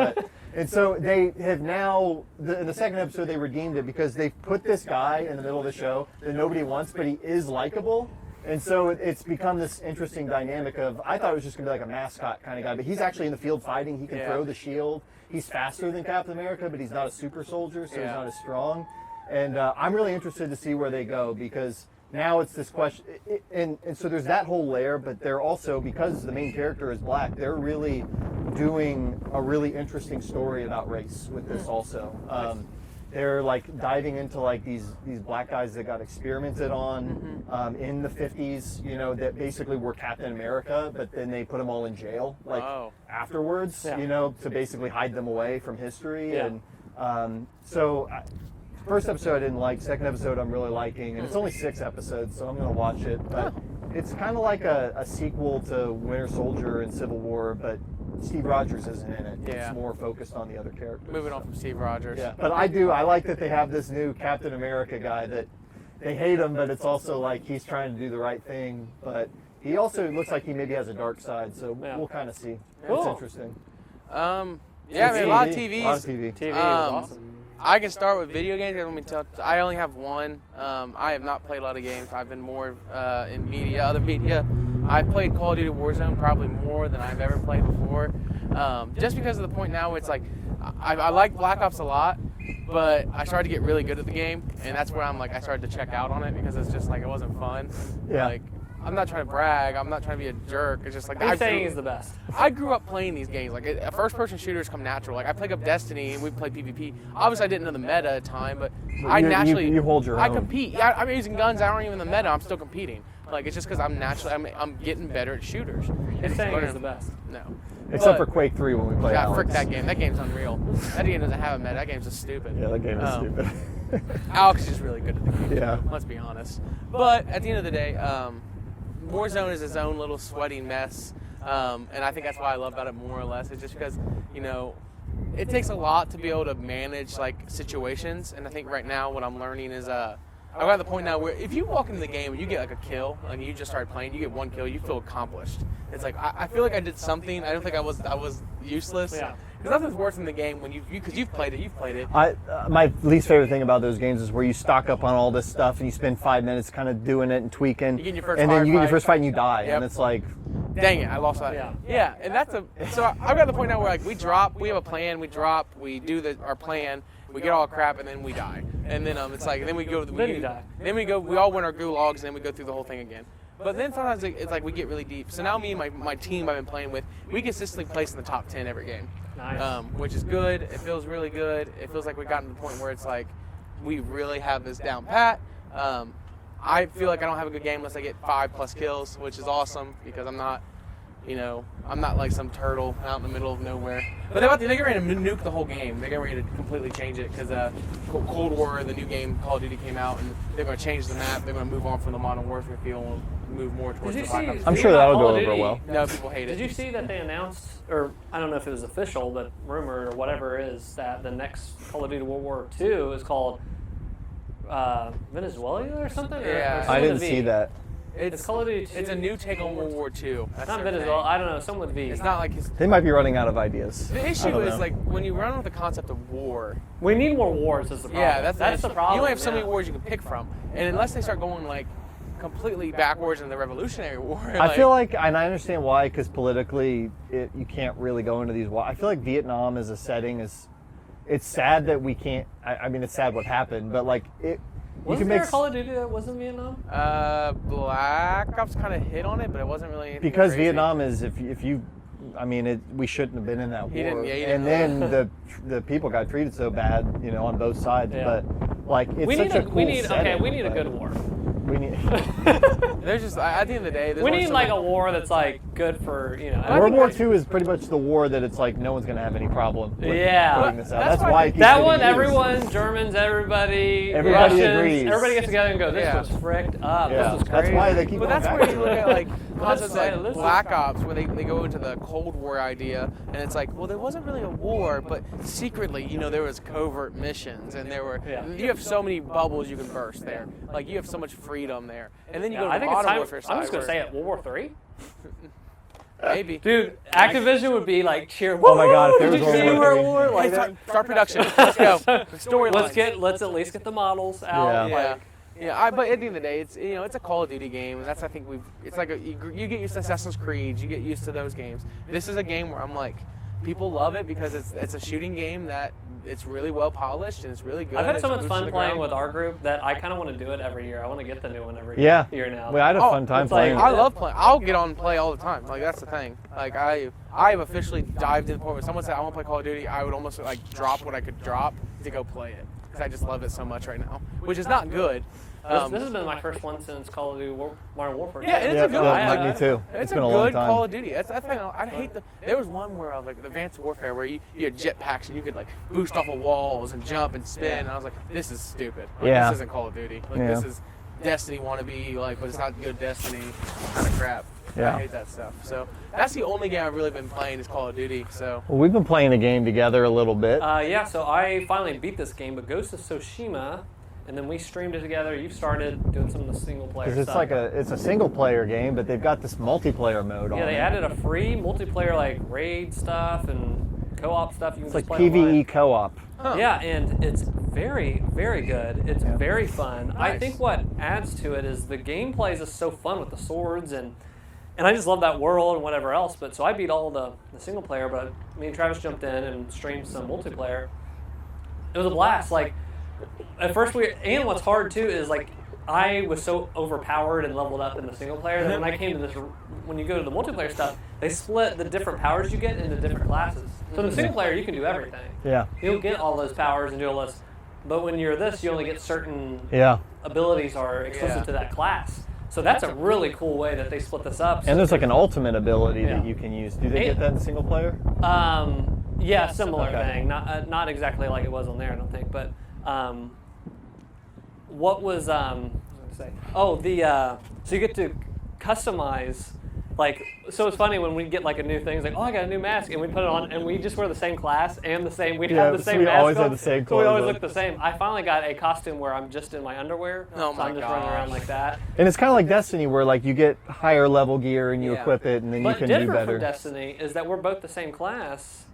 And so they have now, in the second episode, they redeemed it because they put this guy in the middle of the show that nobody wants, but he is likable. And so it's become this interesting dynamic of, I thought it was just going to be like a mascot kind of guy, but he's actually in the field fighting. He can throw the shield. He's faster than Captain America, but he's not a super soldier, so he's not as strong. And I'm really interested to see where they go because now it's this question. And so there's that whole layer, but they're also, because the main character is black, they're really doing a really interesting story about race with this also. they're like diving into like these black guys that got experimented on in the 50s, you know, that basically were Captain America, but then they put them all in jail like afterwards, you know, to basically hide them away from history. And first episode I didn't like, second episode I'm really liking, and it's only 6 episodes, so I'm going to watch it. But it's kind of like a sequel to Winter Soldier and Civil War, but Steve Rogers isn't in it. It's more focused on the other characters. Moving on from Steve Rogers. Yeah, but I like that they have this new Captain America guy that they hate him, but it's also like he's trying to do the right thing. But he also looks like he maybe has a dark side, so we'll kind of see. Cool. It's interesting. I mean, a lot of TVs. A lot of TV. TV is awesome. I can start with video games. I only have one. I have not played a lot of games. I've been more in media, other media. I've played Call of Duty Warzone probably more than I've ever played before. Just because of the point now, it's like I like Black Ops a lot, but I started to get really good at the game, and that's where I'm like I started to check out on it because it's just like it wasn't fun. Yeah. Like, I'm not trying to brag. I'm not trying to be a jerk. It's just like He's saying he's the best. I grew up playing these games. Like, first-person shooters come natural. Like, I played up Destiny, and we played PvP. Obviously, I didn't know the meta at the time, but I naturally you hold your own. I compete. Yeah, I'm using guns. I aren't even in the meta. I'm still competing. Like, it's just because I'm getting better at shooters. He's saying he's the best. No. Except for Quake 3 when we play Yeah, Alex. frick that game. That game's unreal. That game doesn't have a meta. That game's just stupid. Yeah, that game is stupid. Alex is just really good at the game. Yeah. Let's be honest. But at the end of the day, Warzone is its own little sweaty mess, and I think that's why I love about it more or less. It's just because, you know, it takes a lot to be able to manage like situations, and I think right now what I'm learning is I'm at the point now where if you walk into the game and you get like a kill, and you just start playing, you get one kill, you feel accomplished. It's like I feel like I did something. I don't think I was useless. Yeah. Because nothing's worse in the game when because you've played it. My least favorite thing about those games is where you stock up on all this stuff and you spend 5 minutes kind of doing it and tweaking, You get your first and then you get your firefight. first fight and you die, Yep. and it's like, Dang it, I lost that. Yeah, and so I've got the point now where like we have a plan, we do our plan, we get all the crap, and then we die. And then it's like, then we go, we all win our gulags, and then we go through the whole thing again. But then sometimes it's like we get really deep. So now me and my team I've been playing with, we consistently place in the top 10 every game. Nice. Which is good. It feels really good. It feels like we've gotten to the point where it's like we really have this down pat. I feel like I don't have a good game unless I get 5+ kills, which is awesome because I'm not like some turtle out in the middle of nowhere. But they're getting ready to nuke the whole game. They're getting ready to completely change it because Cold War, the new game, Call of Duty came out, and they're going to change the map. They're going to move on from the Modern Warfare feel and move more towards the Black Ops. I'm sure that'll go over well. No, people hate it. Did you see that they announced, or I don't know if it was official, but rumored or whatever it is, that the next Call of Duty World War II is called Venezuela or something? Yeah. Or I didn't see that. It's Call of Duty 2. It's a new take on World War II. That's Not their Venezuela. thing. I don't know. Some with V. It's not like They might be running out of ideas. the issue is like when you run with the concept of war. We need more wars. Is the problem. Yeah, that's the problem. You only have so many wars you can pick from, and unless they start going like completely backwards in the Revolutionary War. I feel like, and I understand why, because politically, you can't really go into these. I feel like Vietnam as a setting it's sad that we can't. I mean, it's sad what happened, but like it. Wasn't there a Call of Duty that wasn't Vietnam? Black Ops kind of hit on it, but it wasn't really anything because crazy. Vietnam is if you. I mean, we shouldn't have been in that war. He didn't and then the people got treated so bad, on both sides. Yeah. But like, it's such a cool setting. We need a good war. We need. There's just at the end of the day. We need like a war that's like good for World War II is pretty much the war that it's like no one's going to have any problem with putting this out. That's why it keeps that getting one, used. everyone, Germans, everybody Everybody Russians, agrees. everybody gets together and goes, this was fricked up. Yeah. This was crazy. That's why they keep But going that's back where to you look it. at like concepts like listen. Black Ops, where they go into the Cold War idea, and it's like, well, there wasn't really a war, but secretly, there was covert missions, and there were. Yeah. You have so many bubbles you can burst there. Like you have so much freedom there, and then you go to I the think it's Modern time. Warfare side. I'm just gonna say it. World War III. Maybe. Dude, Activision would be like cheer. Oh my God, if there Did was you see World War World War? III. Like Hey, start production. Let's go. Storyline. Let's at least get the models out. Yeah. Yeah, but at the end of the day, it's it's a Call of Duty game, and that's I think it's like you get used to Assassin's Creed, you get used to those games. This is a game where I'm like, people love it because it's a shooting game that it's really well polished and it's really good. I've had It's so much boots to fun the playing ground. with our group that I kind of want to do it every year. I want to get the new one every Yeah. year now. Well, I had a fun time it's like- playing. I love playing. I'll get on and play all the time. Like that's the thing. Like I have officially dived in the point where someone said I want to play Call of Duty, I would almost like drop what I could drop to go play it. because I just love it so much right now, which is not good. This has been my first one since Call of Duty Modern Warfare. Yeah, and it's a good one. Like me too. It's been a a long good time. Call of Duty. That's the thing. I hate there was one where I was like, Advanced Warfare, where you had jetpacks and you could like boost off of walls and jump and spin. And I was like, this is stupid. Like, Yeah. This isn't Call of Duty. Like, this is Destiny wannabe, like, but it's not good Destiny kind of crap. Yeah. I hate that stuff. So that's the only game I've really been playing is Call of Duty. So. Well, we've been playing the game together a little bit. Yeah, so I finally beat this game, but Ghost of Tsushima, and then we streamed it together. You started doing some of the single player stuff. Because it's a single player game, but they've got this multiplayer mode on it. Yeah, they added a free multiplayer like raid stuff and co-op stuff. You can It's like play PvE online. co-op. Huh. Yeah, and it's very, very good. It's very fun. I Nice. think what adds to it is the gameplay is just so fun with the swords and I just love that world and whatever else. But so I beat all the single player, but me and Travis jumped in and streamed some multiplayer. It was a blast. Like at first and what's hard too is like I was so overpowered and leveled up in the single player that when I came to this, when you go to the multiplayer stuff, they split the different powers you get into different classes. So in the single player, you can do everything. Yeah. You'll get all those powers and do all this, but when you're this, you only get certain abilities are exclusive to that class. So that's a really cool way that they split this up. And there's like an ultimate ability that you can use. Do they get that in single player? Yeah, similar thing. Not exactly like it was on there, I don't think. But what was what was I say? Oh, so you get to customize. Like, so it's funny when we get like a new thing. It's like, oh, I got a new mask, and we put it on, and we just wear the same class and the same. We have the same mask. We always on, have the same so clothes. we always on. look the same. I finally got a costume where I'm just in my underwear. Oh so I'm just running around like that. And it's kind of like Destiny, where like you get higher level gear and you equip it, and then you can do better. But different from Destiny is that we're both the same class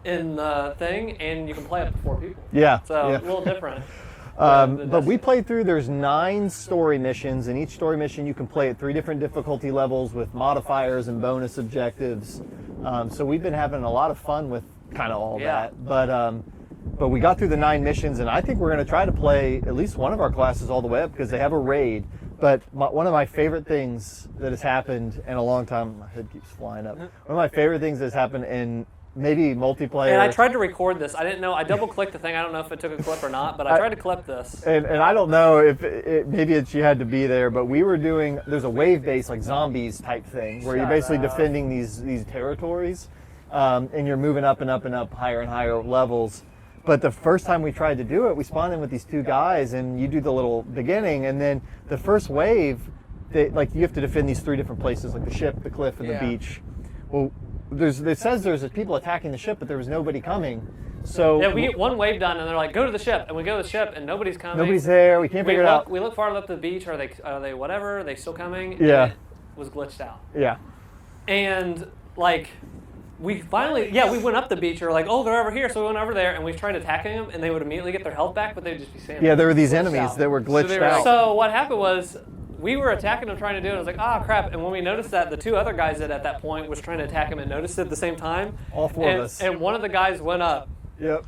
in the thing, and you can play up to 4 people. Yeah. So a little different. But we played through, there's 9 story missions, and each story mission you can play at 3 different difficulty levels with modifiers and bonus objectives. So we've been having a lot of fun with kind of all that. But we got through the 9 missions, and I think we're going to try to play at least one of our classes all the way up because they have a raid. But one of my favorite things that has happened in a long time, my head keeps flying up. One of my favorite things that's happened in maybe multiplayer. And I tried to record this. I didn't know. I double-clicked the thing. I don't know if it took a clip or not, but I tried to clip this. And I don't know if maybe you had to be there, but we were doing, there's a wave-based like zombies type thing where you're basically defending these territories, and you're moving up and up and up, higher and higher levels. But the first time we tried to do it, we spawned in with these 2 guys, and you do the little beginning, and then the first wave, like you have to defend these 3 different places, like the ship, the cliff, and the beach. Well, it says there's people attacking the ship, but there was nobody coming. So yeah, we get one wave done, and they're like, "Go to the ship," and we go to the ship, and nobody's coming. Nobody's there. We can't figure it out. We look farther up the beach. Are they whatever? Are they still coming? Yeah. And it was glitched out. Yeah. And like, we finally, we went up the beach. And we're like, "Oh, they're over here," so we went over there, and we tried attacking them, and they would immediately get their health back, but they'd just be standing. Yeah, there were these enemies that were glitched out. So what happened was, we were attacking them, trying to do it. I was like, crap. And when we noticed that, the 2 other guys that at that point was trying to attack him and noticed it at the same time. All 4 of us. And one of the guys went up. Yep.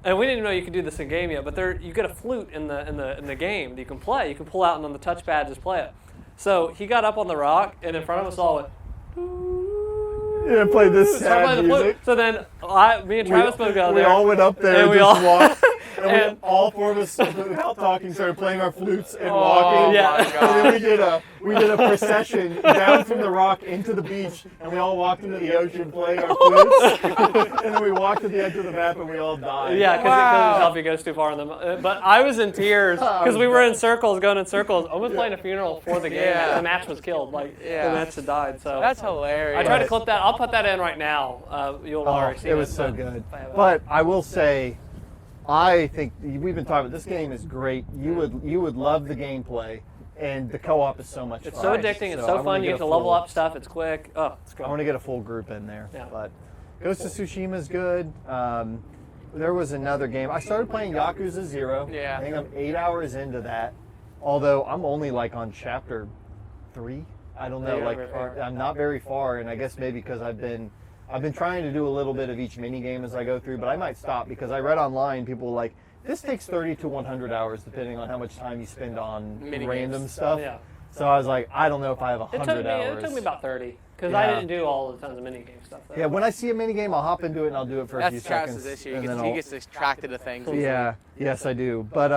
And we didn't know you could do this in game yet, but you get a flute in the game that you can play. You can pull out and on the touchpad just play it. So he got up on the rock, and in front of us all went. Played this sad music. So then me and Travis both got there. We all went up there and we just all walked. And all 4 of us, without talking, started playing our flutes and walking. Yeah. And then we did a procession down from the rock into the beach, and we all walked into the ocean playing our flutes. And then we walked to the edge of the map, and we all died. Yeah, because it goes too far in them. But I was in tears because we were in circles, going in circles, almost playing a funeral for the game. Yeah. The match was killed. The match had died. So that's hilarious. I tried to clip that. I'll put that in right now. You'll already see it. It was so good. But I will say, I think we've been talking about this game is great. You would love the gameplay, and the co-op is so much fun. It's so addicting. It's so fun. You get to level up stuff. It's quick. Oh, it's great. I want to get a full group in there. Yeah. But Ghost of Tsushima is good. There was another game. I started playing Yakuza 0. Yeah. I think I'm 8 hours into that. Although I'm only like on chapter 3. I don't know. I'm not very far, and I guess maybe because I've been trying to do a little bit of each mini game as I go through, but I might stop because I read online people were like, this takes 30 to 100 hours depending on how much time you spend on Mini random games. stuff. Yeah. So I was like, I don't know if I have 100 hours. It took me about 30. Because I didn't do all the tons of minigame stuff. Though. Yeah, when I see a minigame, I'll hop into it and I'll do it for a few seconds. That's Travis's issue. He gets distracted to things. Yeah, yes, I do. But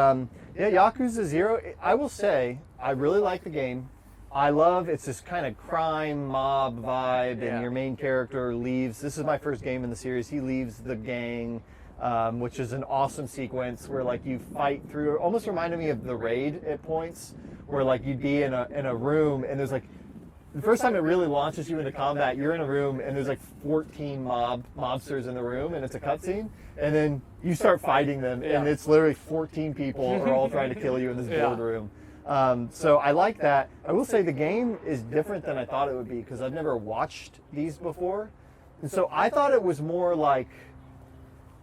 Yakuza 0, I will say, I really like the game. I love it's this kind of crime mob vibe, and your main character leaves. This is my first game in the series. He leaves the gang, which is an awesome sequence where like you fight through. Almost reminded me of The Raid at points, where like you'd be in a room and there's like. The first time it really launches you into combat, you're in a room and there's like 14 mobsters in the room and it's a cutscene, and then you start fighting them and it's literally 14 people are all trying to kill you in this boardroom. So I like that. I will say the game is different than I thought it would be because I've never watched these before, and so I thought it was more like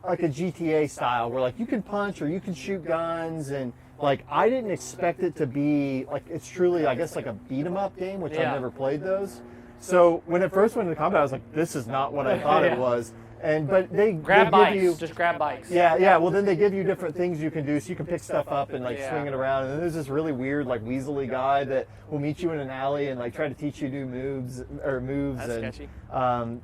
a GTA style where like you can punch or you can shoot guns, and like I didn't expect it to be like it's truly I guess like a beat 'em up game, which I've never played those. So when it first went into combat, I was like, this is not what I thought it was. But they grab give bikes. you Just grab bikes. Yeah. Well, then they give you different things you can do, so you can pick stuff up and like swing it around. And then there's this really weird like weaselly guy that will meet you in an alley and like try to teach you new moves. That's sketchy.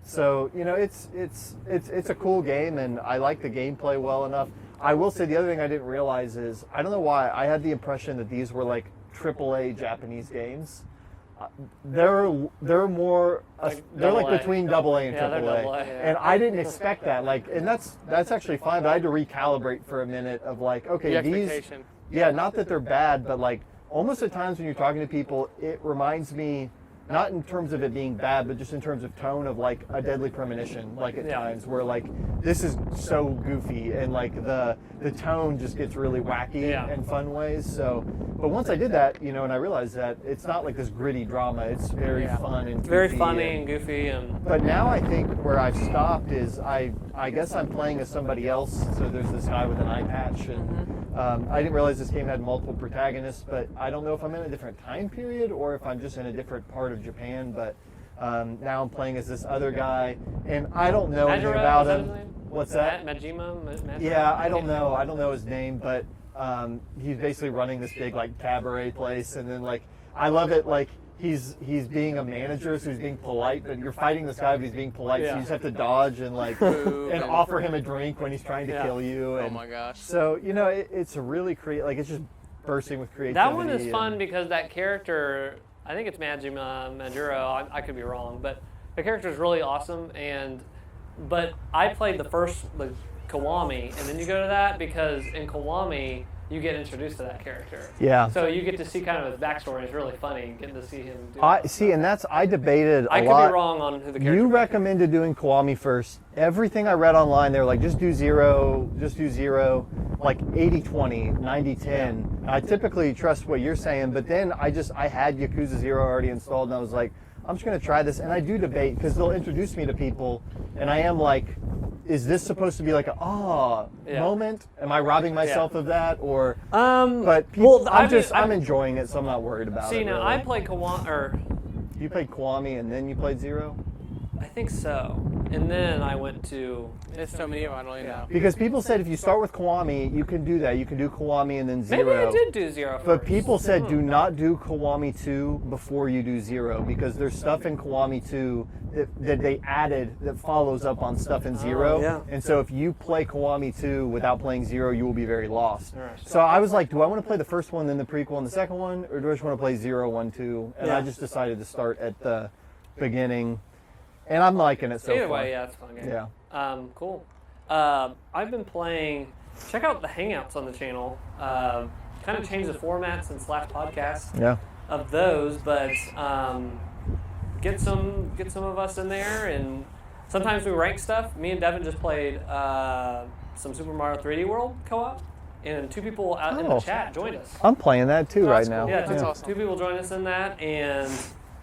So you know it's a cool game, and I like the gameplay well enough. I will say the other thing I didn't realize is I don't know why I had the impression that these were like AAA Japanese games. They're more they're like between AA and AAA, and I didn't expect that. Like, and that's actually fine. But I had to recalibrate for a minute of like, okay, these, not that they're bad, but like almost at times when you're talking to people, it reminds me. Not in terms of it being bad, but just in terms of tone of like a Deadly Premonition, like at times where like this is so goofy and like the tone just gets really wacky in fun ways. So, but once I did that, you know, and I realized that it's not like this gritty drama. It's very fun and goofy. Very funny and goofy and. But now I think where I've stopped is I guess I'm playing as somebody else. So there's this guy with an eye patch, and I didn't realize this game had multiple protagonists. But I don't know if I'm in a different time period or if I'm just in a different part of Japan, but now I'm playing as this other guy, and I don't know anything about him. What's that? Majima? Yeah, I don't know. I don't know his name, but he's basically running this big like cabaret place, and then like I love it. Like he's being a manager, so he's being polite, but you're fighting this guy, but he's being polite, so you just have to dodge and like and offer him a drink when he's trying to kill you. And, oh my gosh! So you know, it's really like it's just bursting with creativity. That one is fun because that character. I think it's Manjuro. I could be wrong, but the character is really awesome. But I played the first Kiwami, and then you go to that because in Kiwami you get introduced to that character. Yeah. So you get to see kind of his backstory. It's really funny getting to see him. I debated a lot. I could be wrong on who the character. You recommended doing Kiwami first. Everything I read online, they were like, just do zero, like 80-20, 90-10. I typically trust what you're saying, but then I had Yakuza 0 already installed, and I was like, I'm just going to try this. And I do debate, because they'll introduce me to people, and I am like, is this supposed to be like a moment? Am I robbing myself of that? Or but people, I'm enjoying it, so I'm not worried about it. See, now really. I played Kiwami, You played Kiwami and then you played 0? I think so. And then I went to... There's so many of them, I don't even know. Because people said if you start with Kiwami, you can do that. You can do Kiwami and then 0. Maybe I did do 0 first. But people said do not do Kiwami 2 before you do 0, because there's stuff in Kiwami 2 that they added that follows up on stuff in 0. And so if you play Kiwami 2 without playing 0, you will be very lost. So I was like, do I want to play the first one, then the prequel, and the second one? Or do I just want to play 0, 1, 2? And I just decided to start at the beginning. And I'm liking it so far. Either way, it's a fun game. Yeah. Cool. I've been playing. Check out the Hangouts on the channel. Kind of changed the format since last podcast. Of those, but get some of us in there, and sometimes we rank stuff. Me and Devin just played some Super Mario 3D World co-op, and 2 people out in the chat joined us. I'm playing that too right now. Yeah, that's awesome. 2 people joined us in that, and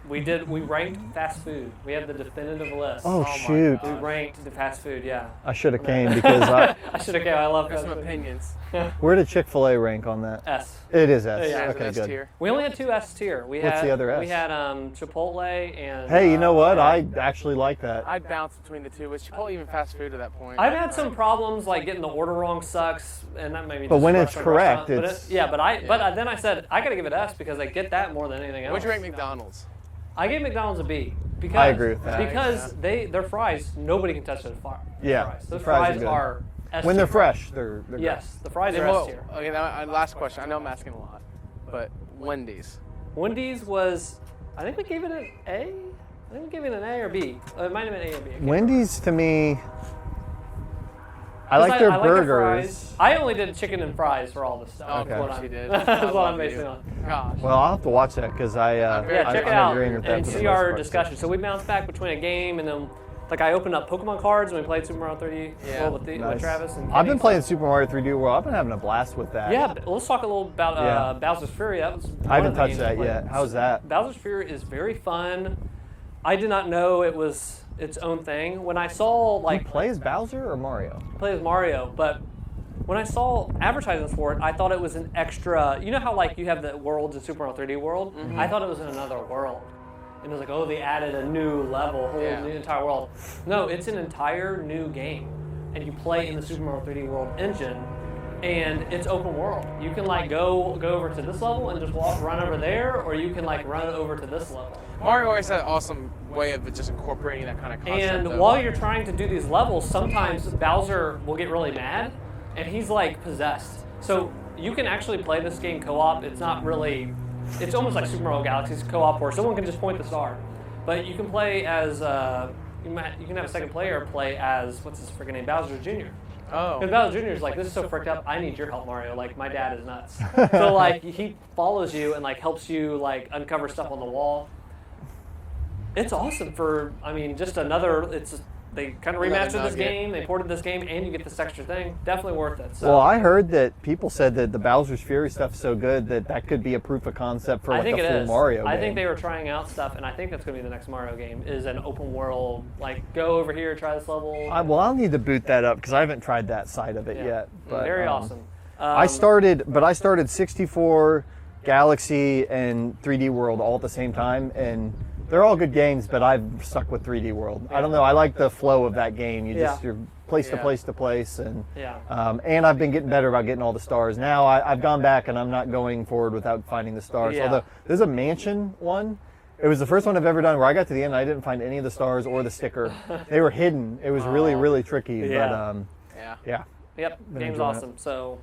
We ranked fast food. We had the definitive list. Oh shoot! We ranked the fast food. Yeah. I should have came because I should have came. I love some opinions. Where did Chick-fil-A rank on that? S. It is S. Yeah, okay, good. Tier. We only had 2 S tier. What's the other S? We had Chipotle and. Hey, you know what? I actually like that. I'd bounce between the two. Was Chipotle even fast food at that point? I've had some problems like getting the order wrong sucks, and that made me. But just when rush it's to a correct, restaurant. But then I said I got to give it S because I get that more than anything else. What'd you rank McDonald's? I gave McDonald's a B. Because, I agree with that. Because their fries, nobody can touch those fries. Yeah, Those fries fries are are S when tier. they're fresh, they're Yes, the fries are Well, S tier. okay, now, last question. I know I'm asking a lot, but Wendy's. Wendy's was, I think we gave it an A? I think we gave it an A or B. It might have been A or B. Wendy's to me, I like their burgers. I only did chicken and fries for all this stuff. Okay. That's what She did. That's what I'm basing on. Gosh. Well, I'll have to watch that because Yeah, check it I'm out agreeing with that and for the see most our part. discussion. So we bounced back between a game and then, like, I opened up Pokemon cards and we played Super Mario 3D with Nice. Travis and I've been Kenny. playing Super Mario 3D World. I've been having a blast with that. Yeah, but let's talk a little about Bowser's Fury. That was I one haven't of the touched games that I played. yet. How's that? Bowser's Fury is very fun. I did not know it was its own thing. When I saw like Play as Bowser or Mario? play as Mario, but when I saw advertisements for it, I thought it was an extra. You know how like you have the worlds in Super Mario 3D World? Mm-hmm. I thought it was in another world. And it was like, oh, they added a new level, whole new entire world. No, it's an entire new game. And you play in the Super Mario 3D World engine, and it's open world. You can like go over to this level and just run over there, or you can like run over to this level. Mario always had an awesome way of just incorporating that kind of concept. And though. while you're trying to do these levels, sometimes Bowser will get really mad, and he's like possessed. So you can actually play this game co-op. It's not really, it's almost like Super Mario Galaxy's co-op where someone can just point the star. But you can play as, you can have a second player play as, what's his freaking name, Bowser Jr. Oh. Because Bowser Jr. is like, this is so fricked up, I need your help, Mario. Like, my dad is nuts. So like, he follows you and like helps you like uncover stuff on the wall. It's awesome for, I mean, just another, they kind of remastered this game, they ported this game, and you get this extra thing. Definitely worth it. So. Well, I heard that people said that the Bowser's Fury stuff is so good that could be a proof of concept for like a full Mario game. I think they were trying out stuff, and I think that's going to be the next Mario game, is an open world, like, go over here, try this level. I'll need to boot that up because I haven't tried that side of it yet. But, very awesome. I started 64, Galaxy, and 3D World all at the same time, and they're all good games, but I've stuck with 3D World. I don't know. I like the flow of that game. You're place to place to place, and I've been getting better about getting all the stars. Now I've gone back and I'm not going forward without finding the stars. Yeah. Although there's a mansion one. It was the first one I've ever done where I got to the end and I didn't find any of the stars or the sticker. They were hidden. It was really, really tricky. Yeah. But yeah. Yep, Been game's enjoying awesome. So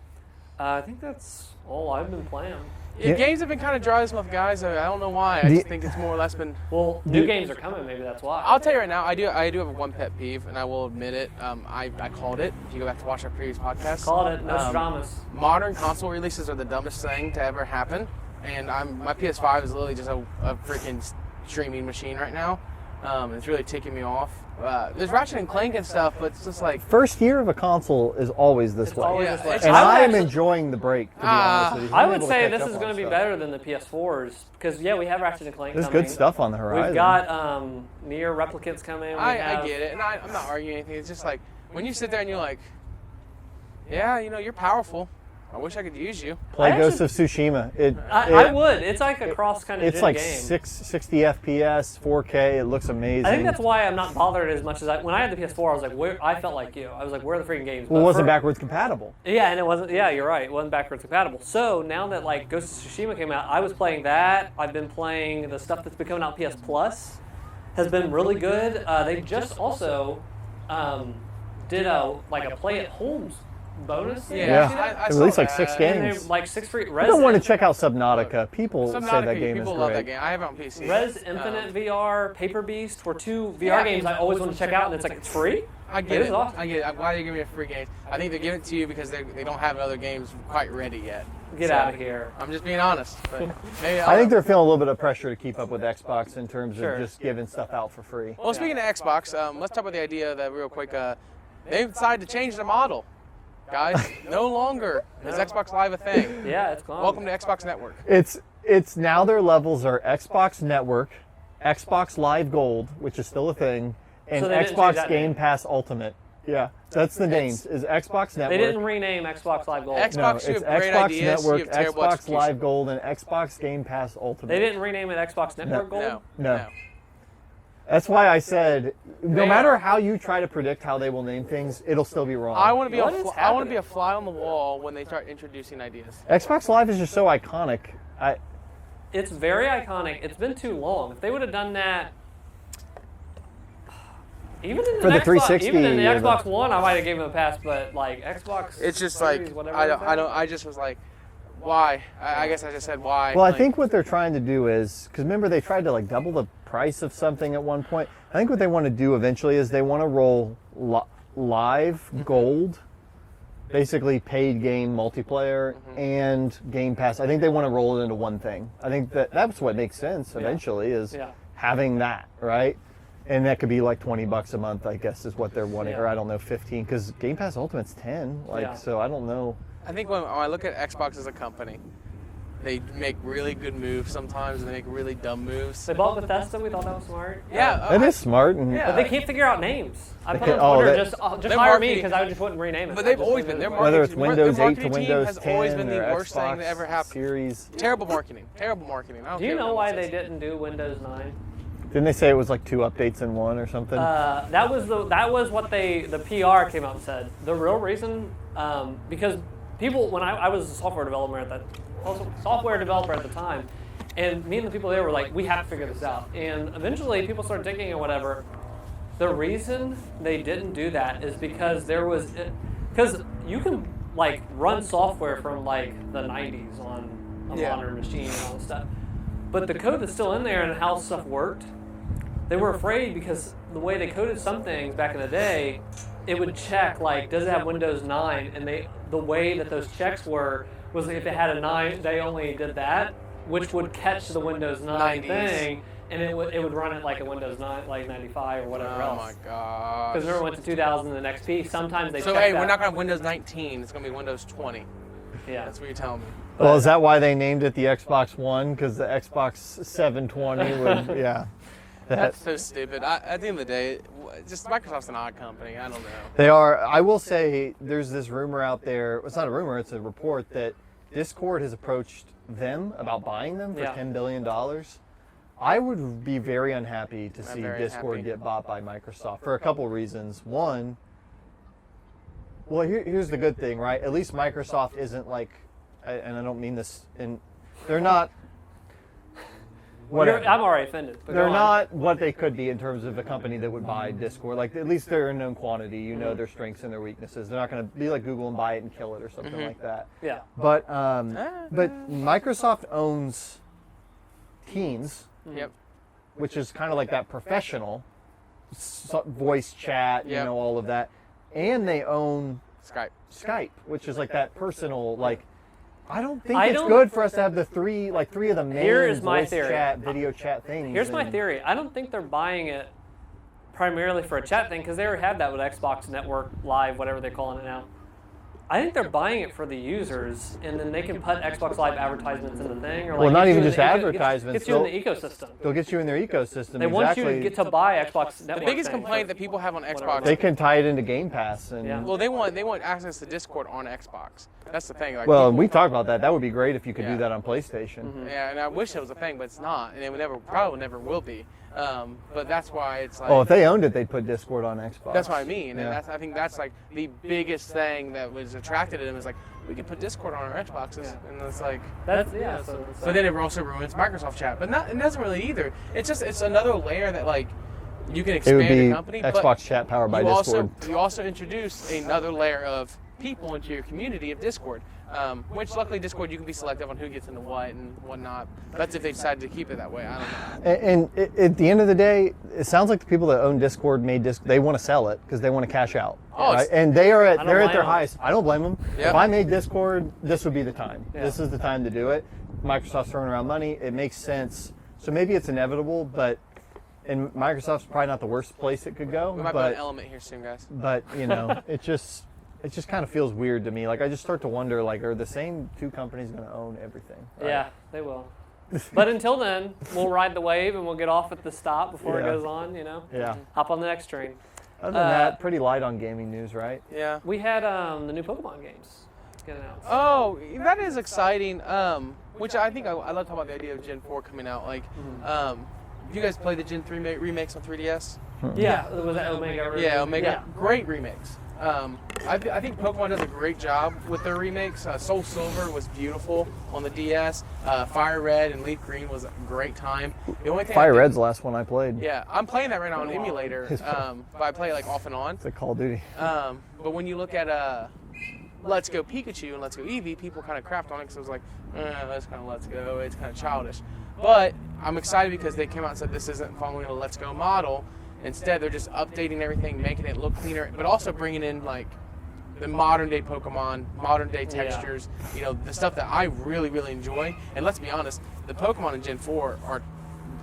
I think that's all I've been playing. Yeah, games have been kind of dry this month, guys. I don't know why. I just think it's more or less been. Well, new games are coming. Maybe that's why. I'll tell you right now. I do have one pet peeve, and I will admit it. I called it. If you go back to watch our previous podcast, Called it. No dramas. Modern console releases are the dumbest thing to ever happen, and my PS5 is literally just a freaking streaming machine right now. It's really ticking me off. There's Ratchet and Clank and stuff, but it's just like first year of a console is always this way. Always this way. And I am enjoying the break, to be honest with you. I I'm would able to say catch this up is on going to be stuff. better than the PS4s because we have Ratchet and Clank. There's coming. good stuff on the horizon. We've got Nier Replicants coming. I get it, and I'm not arguing anything. It's just like when you sit there and you're like, yeah, you're powerful. I wish I could use you. Play Ghost of Tsushima. I would. It's like a cross kind of It's like game. 60 FPS, 4K. It looks amazing. I think that's why I'm not bothered as much as when I had the PS4. I was like, I felt like you. I was like, where are the freaking games? Well, it wasn't backwards compatible. Yeah, and it wasn't. Yeah, you're right. It wasn't backwards compatible. So now that like Ghost of Tsushima came out, I was playing that. I've been playing the stuff that's been coming out PS Plus. Has been really good. They just also did a play at home bonus. Yeah, I At least like saw 6 that. games. And like 6 free. I don't want to check out Subnautica. People say Subnautica, that game is people great. love that game. I have it on PC. Res Infinite VR, Paper Beast were 2 VR games I always want to check out, and it's like it's free. I get it. Awesome. I get it. I'm glad you're giving me a free game. I think they're giving it to you because they don't have other games quite ready yet. Get out of here. I'm just being honest. But maybe I think they're feeling a little bit of pressure to keep up with Xbox in terms of just giving stuff out for free. Well, speaking of Xbox, let's talk about the idea that real quick. They've decided to change the model. Guys, no longer is Xbox Live a thing. Yeah, it's gone. Welcome to Xbox Network. It's now their levels are Xbox Network, Xbox Live Gold, which is still a thing, and So they didn't change Xbox that Game name. Pass Ultimate. Yeah, that's the names. Is Xbox Network. They didn't rename Xbox Live Gold. Xbox, No, you it's have great Xbox ideas, Network, you have terrible Xbox execution. Live Gold, and Xbox Game Pass Ultimate. They didn't rename it Xbox Network Gold? No. No. That's why I said, no matter how you try to predict how they will name things, it'll still be wrong. I want to be What is I want to be happening? a fly on the wall when they start introducing ideas. Xbox Live is just so iconic. It's very iconic. It's been too long. If they would have done that, even in For the Xbox, 360 even in the or the- Xbox One, I might have given them a pass. But like Xbox, It's just Series, like whatever I it's don't. at. I just was like, why? I guess I just said why. Well, I Like, think what they're trying to do is, because remember they tried to like double the price of something at one point. I think what they want to do eventually is they want to roll Live Gold, basically paid game multiplayer and Game Pass. I think they want to roll it into one thing. I think that's what makes sense eventually is Yeah. having that, right? And that could be like $20 a month, I guess, is what they're wanting, Yeah. or I don't know, 15, because Game Pass Ultimate's 10. Like, Yeah. so I don't know. I think when I look at Xbox as a company, they make really good moves sometimes, and they make really dumb moves. They bought Bethesda. We thought that was smart. Yeah, That is smart. And Yeah. But they can't figure out names. I put can't- on Twitter, they- just Their hire me marketing- because I just wouldn't rename it. But I they've just always wouldn't been. do Their it. whether it's marketing- Windows their 8 to marketing team Windows has 10 always been the or worst thing that ever Xbox happened. Series. Terrible marketing. Terrible marketing. I don't Do you care know what why anyone they says. didn't do Windows 9? Didn't they say it was like 2 updates in one or something? That was what the PR came out and said. The real reason, because people, when I was a software developer at the time, and me and the people there were like, we have to figure this out. And eventually, people started digging or whatever. The reason they didn't do that is because because you can like run software from like the 90s on a modern machine and all this stuff, but the code that's still in there and how stuff worked. They were afraid because the way they coded some things back in the day, it would check like, does it have Windows 9? And the way that those checks were was if it had a 9, they only did that, which would catch the Windows 9 90s. thing, and it would run it like a Windows 9, like 95 or whatever Oh else. my god. Because remember, it went to 2000 and XP. Sometimes they So check hey, that. we're not gonna have Windows 19. It's gonna be Windows 20. Yeah. That's what you're telling me. well, is that why they named it the Xbox One? Because the Xbox 720 would, yeah. That's so stupid. At the end of the day, just Microsoft's an odd company. I don't know. They are. I will say there's this rumor out there. It's not a rumor, it's a report that Discord has approached them about buying them for $10 billion. I would be very unhappy to see very Discord happy. get bought by Microsoft for a couple reasons. One, well, here's the good thing, right? At least Microsoft isn't like, and I don't mean this, they're not. Whatever. I'm already offended. But They're go on. not what they could be in terms of a company that would buy Discord. Like, at least they're a known quantity. You know their strengths and their weaknesses. They're not going to be like Google and buy it and kill it or something like that. Yeah. But Microsoft owns Teams, Yep. which is kind of like that professional voice chat, you Yep. know, all of that. And they own Skype. Skype, which is like that personal, like, I don't think I it's don't- good for us to have the three of the main Here is my voice theory. chat, video chat things. Here's my and- theory. I don't think they're buying it primarily for a chat thing because they already have that with Xbox Network Live, whatever they're calling it now. I think they're buying it for the users, and then they can put Xbox Live advertisements in the thing. Or like Well, not get you even in just the advertisements, Get you in the ecosystem. They'll get you in their ecosystem. They want exactly. you to get to buy Xbox Network. The biggest thing. complaint that people have on Xbox. They can tie it into Game Pass. And Yeah. Well, they want access to Discord on Xbox. That's the thing. Like, well, people- we talked about that. That would be great if you could Yeah. do that on PlayStation. Yeah, and I wish it was a thing, but it's not, and it would probably never will be. But that's why it's like. Oh, if they owned it, they'd put Discord on Xbox. That's what I mean, Yeah. and I think that's like the biggest thing that was attracted to them is like we could put Discord on our Xboxes, and it's like. That's yeah. So, But then it also ruins Microsoft Chat, but it doesn't really either. It's another layer that like you can It expand would be your company. Xbox but Chat powered by you Discord. you also introduce another layer of people into your community of Discord. Which luckily Discord you can be selective on who gets into what and whatnot. That's if they decide to keep it that way. I don't know. And at the end of the day, it sounds like the people that own Discord they want to sell it because they want to cash out. Oh, right? it's- And they're at don't their blame them. highest. I don't blame them. Yeah. If I made Discord, this would be the time. Yeah. This is the time to do it. Microsoft's throwing around money. It makes sense. So maybe it's inevitable, but and Microsoft's probably not the worst place it could go. We might put an element here soon, guys. But you know, it just kind of feels weird to me. Like I just start to wonder, like, are the same two companies going to own everything? Right? yeah, they will. But until then, we'll ride the wave and we'll get off at the stop before it Yeah. goes on, Yeah. Hop on the next train. Other than that, pretty light on gaming news, right? Yeah. We had the new Pokemon games get announced. Oh, that is exciting. Which I think I love talking about the idea of Gen 4 coming out. Like, you guys played the Gen 3 remakes on 3DS? Yeah, was that Omega? Yeah, Omega. Great remakes. I think Pokemon does a great job with their remakes. Soul Silver was beautiful on the DS. Fire Red and Leaf Green was a great time. The only thing Fire Red's the last one I played. Yeah, I'm playing that right now on emulator, but I play it like off and on. It's like Call of Duty. But when you look at Let's Go Pikachu and Let's Go Eevee, people kind of crapped on it because it was like, that's kind of Let's Go, it's kind of childish. But I'm excited because they came out and said this isn't following a Let's Go model. Instead, they're just updating everything, making it look cleaner, but also bringing in like the modern day Pokemon, modern day textures, the stuff that I really, really enjoy. And let's be honest, the Pokemon in Gen 4 are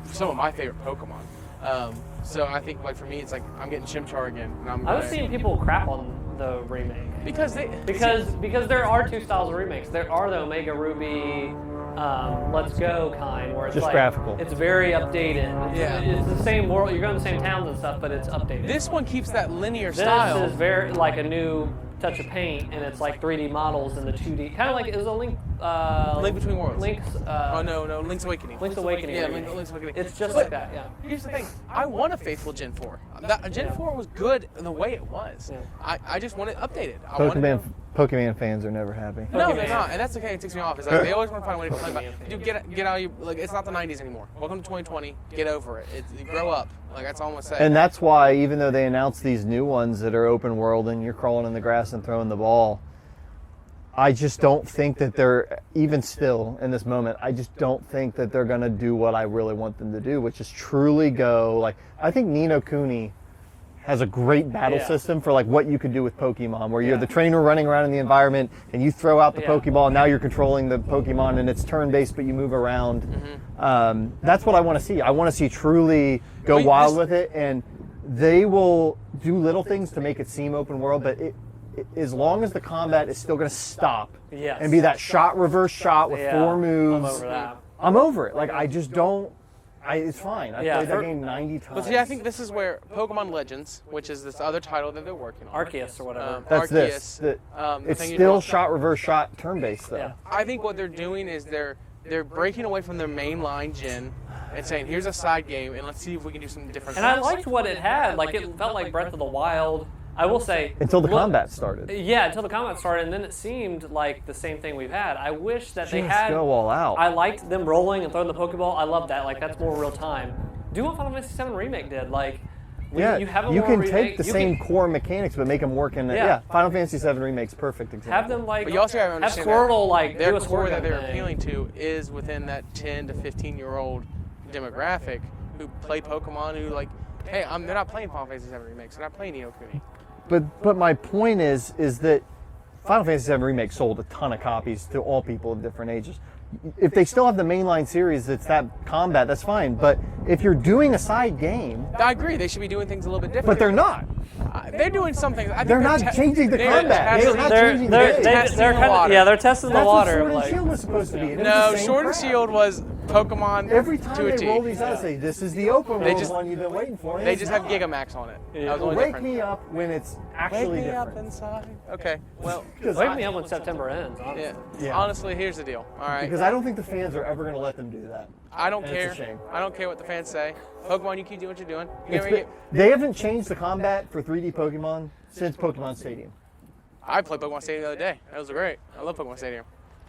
some of my favorite Pokemon. So I think like for me, it's like I'm getting Chimchar again. And I was seeing people crap on the remake because there are two styles of remakes. There are the Omega Ruby, Let's Go kind, where it's just like graphical. It's very updated. Yeah. It's the same world. You're going to the same towns and stuff, but it's updated. This one keeps that linear style. This is very like a new touch of paint, and it's like 3D models in the 2D. Kind of like it was a Link. Link Between Worlds. Link's. No, Link's Awakening. Link's Awakening. Yeah, Link's Awakening. It's just like that. Yeah. Here's the thing. I want a faithful Gen 4. Gen 4 was good in the way it was. Yeah. I just want it updated. Pokemon fans are never happy. No, they're not, and that's okay. It takes me off. It's like they always want to find a way to complain about. Dude, get out. It's not the '90s anymore. Welcome to 2020. Get over it. You grow up. Like that's all I'm gonna say. And that's why, even though they announced these new ones that are open world and you're crawling in the grass and throwing the ball, I just don't think that they're, even still in this moment, I just don't think that they're gonna do what I really want them to do, which is truly go like. I think Ni no Kuni has a great battle system for like what you could do with Pokemon, where you're the trainer running around in the environment and you throw out the Pokeball, and now you're controlling the Pokemon and it's turn-based, but you move around. That's what I want to see. I want to see truly go wild with it, and they will do little things to make it seem open world, but as long as the combat is still going to stop and be that shot, reverse shot with 4 moves, I'm over that. I'm over it. Like, I just don't. It's fine. I played that game 90 times. But see, I think this is where Pokemon Legends, which is this other title that they're working on. Arceus or whatever. That's Arceus, this. It's still shot, reverse shot, turn-based, though. Yeah. I think what they're doing is they're breaking away from their mainline gen and saying, here's a side game, and let's see if we can do some different And I liked what it had. Like, it felt like Breath of the Wild. I will say... Until the combat started. Yeah, until the combat started, and then it seemed like the same thing we've had. I wish that they had... go all out. I liked them rolling and throwing the Pokeball. I love that. Like, that's more real time. Do what Final Fantasy VII Remake did. Like, you have a you more can remake, take the same core mechanics, but make them work in it. Yeah, Final Fantasy VII Remake's perfect example. Have them, like... But you also have to understand have Squirtle, like, their do a core Squirtle that they're thing. appealing to is within that 10 to 15-year-old demographic who play Pokemon, who, like, hey, they're not playing Final Fantasy VII Remakes. They're not playing Ni no Kuni. But my point is that Final Fantasy VII Remake sold a ton of copies to all people of different ages. If they still have the mainline series, it's that combat, that's fine. But if you're doing a side game... I agree. They should be doing things a little bit different. But they're not. They're doing something. I think They're not changing the combat. They're not changing the game. They're testing the water. That's what Sword and Shield was supposed to be. No, Sword and Shield was Pokemon every time to a they T. roll these out, say, this is the open world one you've been waiting for. They just have Gigamax on it. Yeah. That was only Wake different. me up when it's actually Wake me different. up inside. Okay, well. Wake me up when September ends, honestly. Yeah. Honestly, here's the deal. All right. Because I don't think the fans are ever going to let them do that. I don't And care. it's a shame. I don't care what the fans say. Pokemon, you keep doing what you're doing. They haven't changed the combat for 3D Pokemon since Pokemon Stadium. I played Pokemon Stadium the other day. That was great. I love Pokemon Stadium.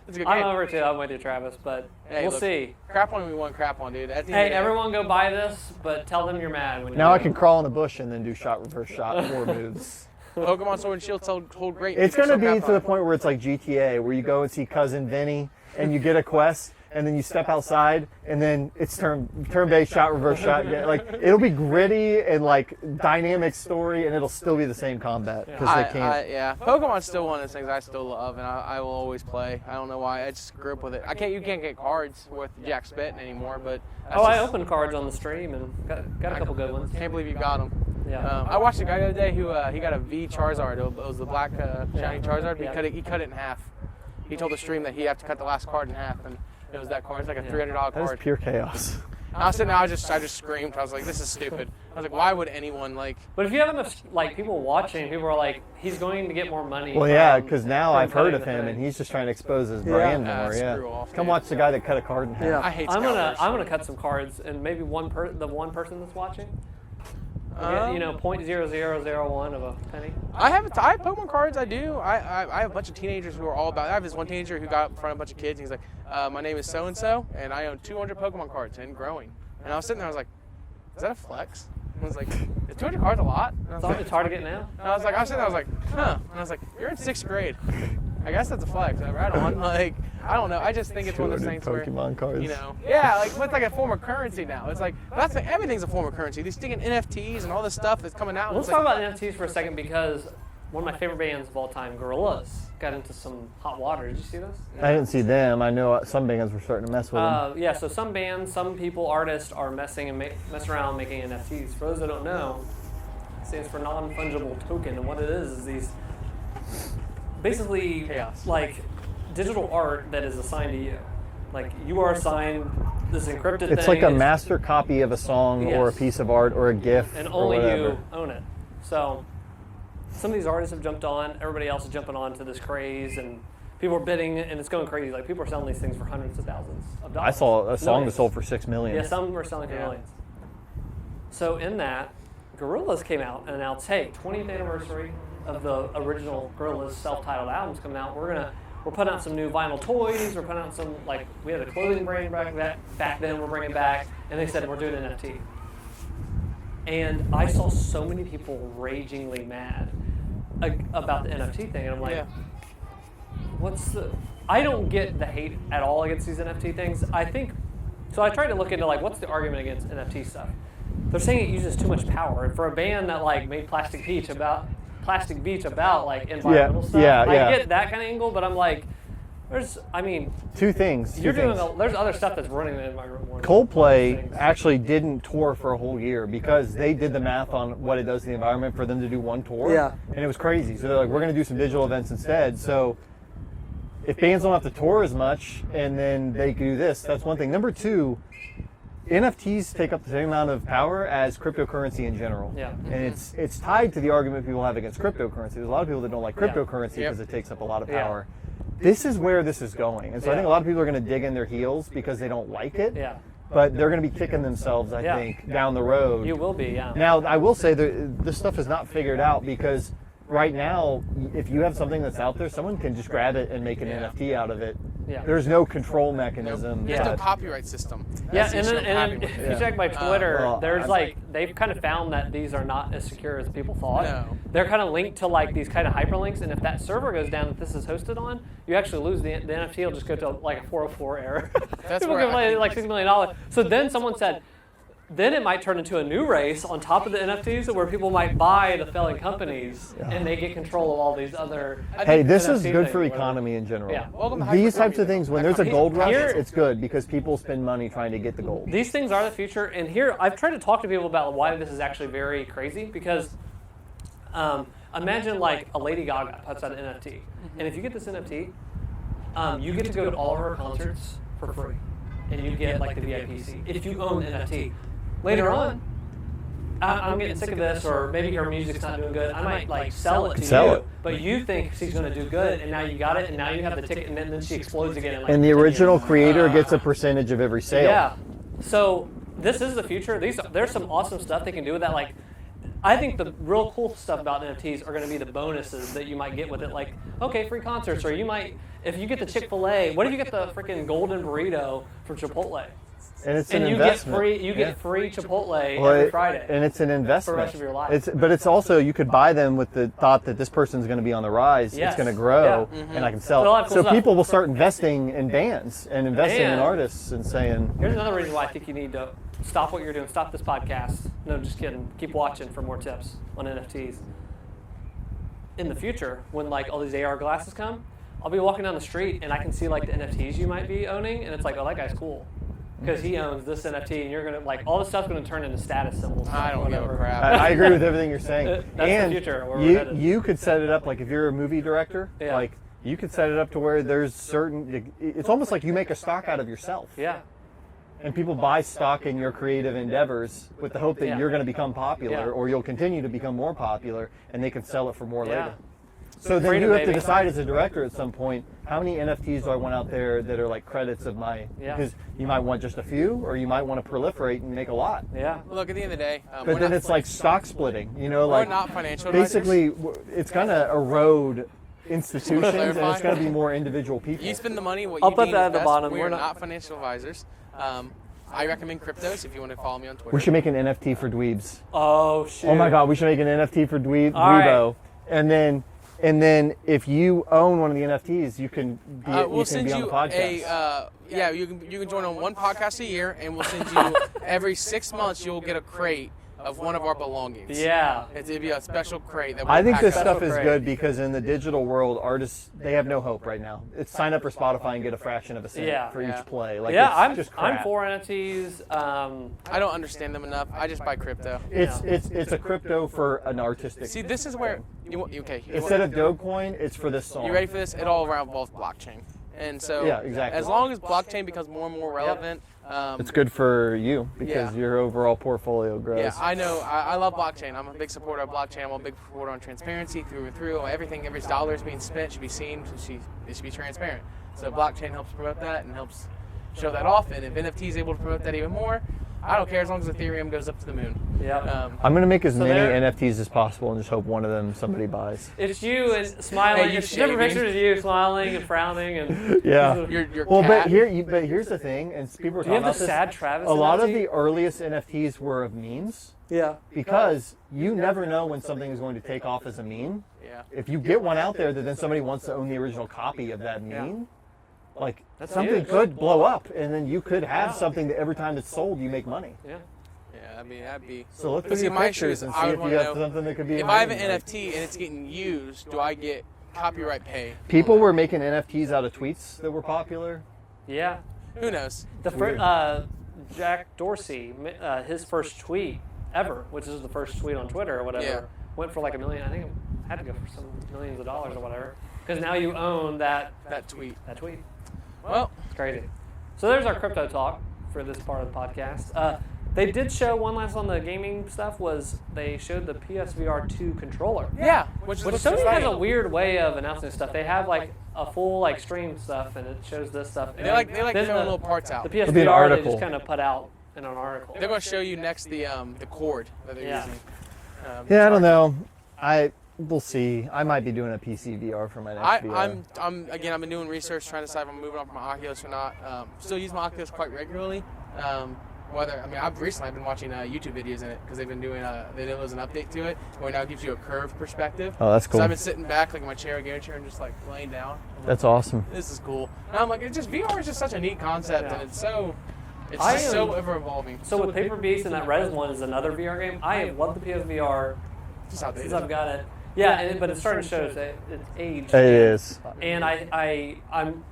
It's a good game. I'm over too. I'm with you, Travis, but we'll see. Crap on we want crap on, dude. Hey, everyone go buy this, but tell them you're mad. When now I can crawl in a bush and then do shot, reverse shot, 4 moves. Pokemon Sword and Shield hold great. It's going to be to the point where it's like GTA, where you go and see Cousin Vinny, and you get a quest, and then you step outside, and then it's turn-based shot, reverse shot. Yeah, like it'll be gritty and like dynamic story, and it'll still be the same combat because they can't. Pokemon's still one of those things I still love, and I will always play. I don't know why. I just grew up with it. You can't get cards with Jack Spittin anymore, but. I opened cards on the stream and got a couple good ones. Can't believe you got them. Yeah. I watched a guy the other day who he got a V Charizard. It was the black shiny Charizard. He cut it in half. He told the stream that he had to cut the last card in half, and It was that card. It's like a $300 card. That is pure chaos. I was sitting there, I just screamed. I was like, this is stupid. I was like, why would anyone like... But if you have enough like people watching, people are like, he's going to get more money. Well, yeah, because now I've heard of him, and he's just trying to expose his brand more. Screw off, Come dude. watch the guy that cut a card in half. Yeah. I hate I'm scalpers. gonna cut some cards, and maybe the one person that's watching, get, 0.0001 of a penny. I have Pokemon cards. I do. I have a bunch of teenagers who are all about. I have this one teenager who got in front of a bunch of kids. And he's like, my name is so and so, and I own 200 Pokemon cards and growing. And I was sitting there. I was like, is that a flex? I was like, is 200 cards a lot? It's hard to get now. And I was sitting there. I was like, huh? And I was like, you're in 6th grade. I guess that's a flex. Right on. Like, I don't know. I just think it's one of those things where Pokemon cards. Like it's like a form of currency now. It's like everything's a form of currency. These sticking NFTs and all this stuff that's coming out. Let's talk about NFTs for a second because one of my favorite bands of all time, Gorillaz, got into some hot water. Did you see this? I didn't see them. I know some bands were starting to mess with them. Yeah, so some bands, some people, artists are messing around making NFTs. For those that don't know, it stands for non-fungible token, and what it is these basically chaos. Like digital art that is assigned to you. Like you are assigned this encrypted thing. It's like a master copy of a song or a piece of art or a GIF and or only whatever. you own it. So some of these artists have jumped on. Everybody else is jumping on to this craze, and people are bidding, and it's going crazy. Like people are selling these things for hundreds of thousands of dollars. I saw a song that sold for $6 million. Yeah, some were selling for millions. So in that, Gorillaz came out and announced, hey, 20th anniversary of the original Gorillaz self-titled albums coming out. We're putting out some new vinyl toys. We're putting out some, like, we had a clothing brand back then. We're bringing it back, and they said we're doing an NFT. And I saw so many people ragingly mad about the NFT thing, and I'm like, I don't get the hate at all against these NFT things. I tried to look into, like, what's the argument against NFT stuff? They're saying it uses too much power. And for a band that, like, made Plastic Beach about like environmental stuff. I get that kind of angle, but I'm like, two things. There's other stuff that's running the environment. Coldplay actually didn't tour for a whole year because they did the math on what it does to the environment for them to do one tour. Yeah. And it was crazy. So they're like, we're going to do some digital events instead. So if bands don't have to tour as much and then they can do this, that's one thing. Number two, NFTs take up the same amount of power as cryptocurrency in general. Yeah. And it's tied to the argument people have against cryptocurrency. There's a lot of people that don't like cryptocurrency because it takes up a lot of power. This is where this is going. And so I think a lot of people are going to dig in their heels because they don't like it. Yeah. But they're going to be kicking themselves, I think, down the road. You will be, yeah. Now, I will say that this stuff is not figured out because right now, if you have something that's out there, someone can just grab it and make an NFT out of it. Yeah. There's no control mechanism. There's no copyright system. And then if you check my Twitter, there's they've kind of found that these are not as secure as people thought. No. They're kind of linked to like these kind of hyperlinks, and if that server goes down that this is hosted on, you actually lose the NFT. Will just go to like a 404 error. People can play like $6 million. So then someone said, then it might turn into a new race on top of the NFTs where people might buy the failing companies and they get control of all these other. Hey, this NFT is good for things, economy in general. Yeah. These types of things, when there's a gold rush, it's good because people spend money trying to get the gold. These things are the future, and here I've tried to talk to people about why this is actually very crazy because imagine like a Lady Gaga puts out an NFT, and if you get this NFT, you get to go to all of her concerts for free, and you get like the VIP seat if you own the NFT. Later on, I'm getting sick of this, or maybe her music's not doing good. I might like sell it to you, but you think she's going to do good, and now you got it, and now you have the ticket, and then she explodes again. And the original creator gets a percentage of every sale. Yeah. So this is the future. There's some awesome stuff they can do with that. Like, I think the real cool stuff about NFTs are going to be the bonuses that you might get with it. Like, okay, free concerts, or you might, if you get the Chick-fil-A, what if you get the freaking golden burrito from Chipotle? And it's an investment. You get free Chipotle every Friday. And it's an investment. For the rest of your life. But it's also, you could buy them with the thought that this person's going to be on the rise. Yes. It's going to grow, and I can sell it. So people will start investing in bands and investing in artists and saying... Here's another reason why I think you need to stop what you're doing. Stop this podcast. No, just kidding. Keep watching for more tips on NFTs. In the future, when like all these AR glasses come, I'll be walking down the street and I can see like the NFTs you might be owning, and it's like, oh, that guy's cool. Because he owns this NFT, and you're gonna like all this stuff's gonna turn into status symbols. I don't give a crap. I agree with everything you're saying. That's and the future. Where we're headed. You could set it up like if you're a movie director, like you could set it up to where there's certain. It's almost like you make a stock out of yourself. Yeah. And people buy stock in your creative endeavors with the hope that you're going to become popular, or you'll continue to become more popular, and they can sell it for more later. So then you have to decide as a director at some point, how many NFTs do I want out there that are like credits of my, because you might want just a few, or you might want to proliferate and make a lot. Yeah. Well, look, at the end of the day. But then it's like stock splitting, you know, like we're not financial basically it's going to erode institutions, and it's going to be more individual people. You spend the money, what I'll you put deem that is at the best. bottom. We're not financial advisors. I recommend cryptos if you want to follow me on Twitter. We should make an NFT for dweebs. Oh, shit. Oh my God, we should make an NFT for Dweebo. Right. And then if you own one of the NFTs, you can be, you can be on the podcast. You can join on one podcast a year, and we'll send you every 6 months. You'll get a crate of one of our belongings. Yeah. It'd be a special crate. That I think this stuff is good because in the digital world, artists, they have no hope right now. It's sign up for Spotify and get a fraction of a cent for each play. Like, it's I'm for NFTs. I don't understand them enough. I just buy crypto. It's a crypto for an artistic. See, this is where instead of Dogecoin, it's for this song. You ready for this? It all around involves blockchain. And so, as long as blockchain becomes more and more relevant, it's good for you because your overall portfolio grows. Yeah, I know. I love blockchain. I'm a big supporter of blockchain. I'm a big supporter on transparency through and through. Every dollar is being spent should be seen. It should be transparent. So blockchain helps promote that and helps show that off. And if NFT is able to promote that even more, I don't care as long as Ethereum goes up to the moon. Yeah. I'm going to make as many NFTs as possible and just hope one of them somebody buys. It's you and smiling. It's different pictures of you smiling and frowning and your well, cat. but here's the thing, and people were talking about this. Sad Travis. A lot of the earliest NFTs were of memes. Yeah. Because you never know when something is going to take off as a meme. Yeah. If you get one out there that then somebody wants to own the original copy of that meme. Like, something could blow up, and then you could have something that every time it's sold, you make money. Yeah. Yeah, I mean, that'd be... So look through your pictures and see if you have something that could be... If I have an NFT and it's getting used, do I get copyright pay? People were making NFTs out of tweets that were popular. Yeah. Who knows? Jack Dorsey, his first tweet ever, which is the first tweet on Twitter or whatever, went for like $1 million. I think it had to go for some millions of dollars or whatever. Because now you own that tweet. That tweet. Well, it's crazy. So there's our crypto talk for this part of the podcast. They did show one last on the gaming stuff was they showed the PSVR 2 controller. Yeah, which Sony has a weird way of announcing stuff. They have like a full like stream stuff and it shows this stuff. They like showing little parts out. The PSVR they just kind of put out in an article. They're going to show you next the cord that they're using. I don't know. We'll see. I might be doing a PC VR for my next VR. I've been doing research trying to decide if I'm moving on from my Oculus or not. Still use my Oculus quite regularly. I've recently been watching YouTube videos in it because they've been doing they did an update to it where now it gives you a curved perspective. Oh, that's cool. So I've been sitting back like in my chair, gaming chair, and just like laying down. That's awesome. This is cool. And I'm like, VR is just such a neat concept, and it's so ever evolving. So with Paper Beast and that Res one is another VR game. I have loved the PSVR since I've got it. Yeah, but it's starting to show that it's aged. It is. And I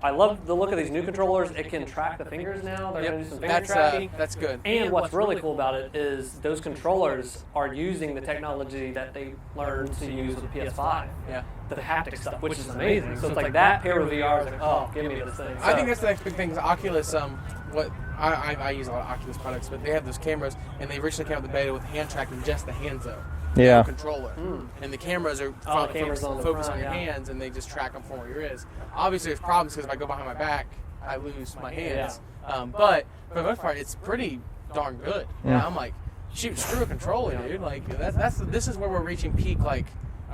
love the look of these new controllers. It can track the fingers now. They're going to do some finger tracking. That's good. And what's really cool about it is those controllers are using the technology that they learned to use with the PS5. Yeah. The haptic stuff, which is amazing. So it's like that pair with VR is like, oh, give me this thing. So, I think that's the next big thing. Oculus, I use a lot of Oculus products, but they have those cameras, and they recently came out with the beta with hand tracking just the hands though. Yeah. Controller. And the cameras are focused on your hands, and they just track them from where you're is. Obviously, there's problems because if I go behind my back, I lose my hands. Yeah. But for the most part, it's pretty darn good. Yeah. I'm like, shoot, screw a controller, dude. Like this is where we're reaching peak. Like,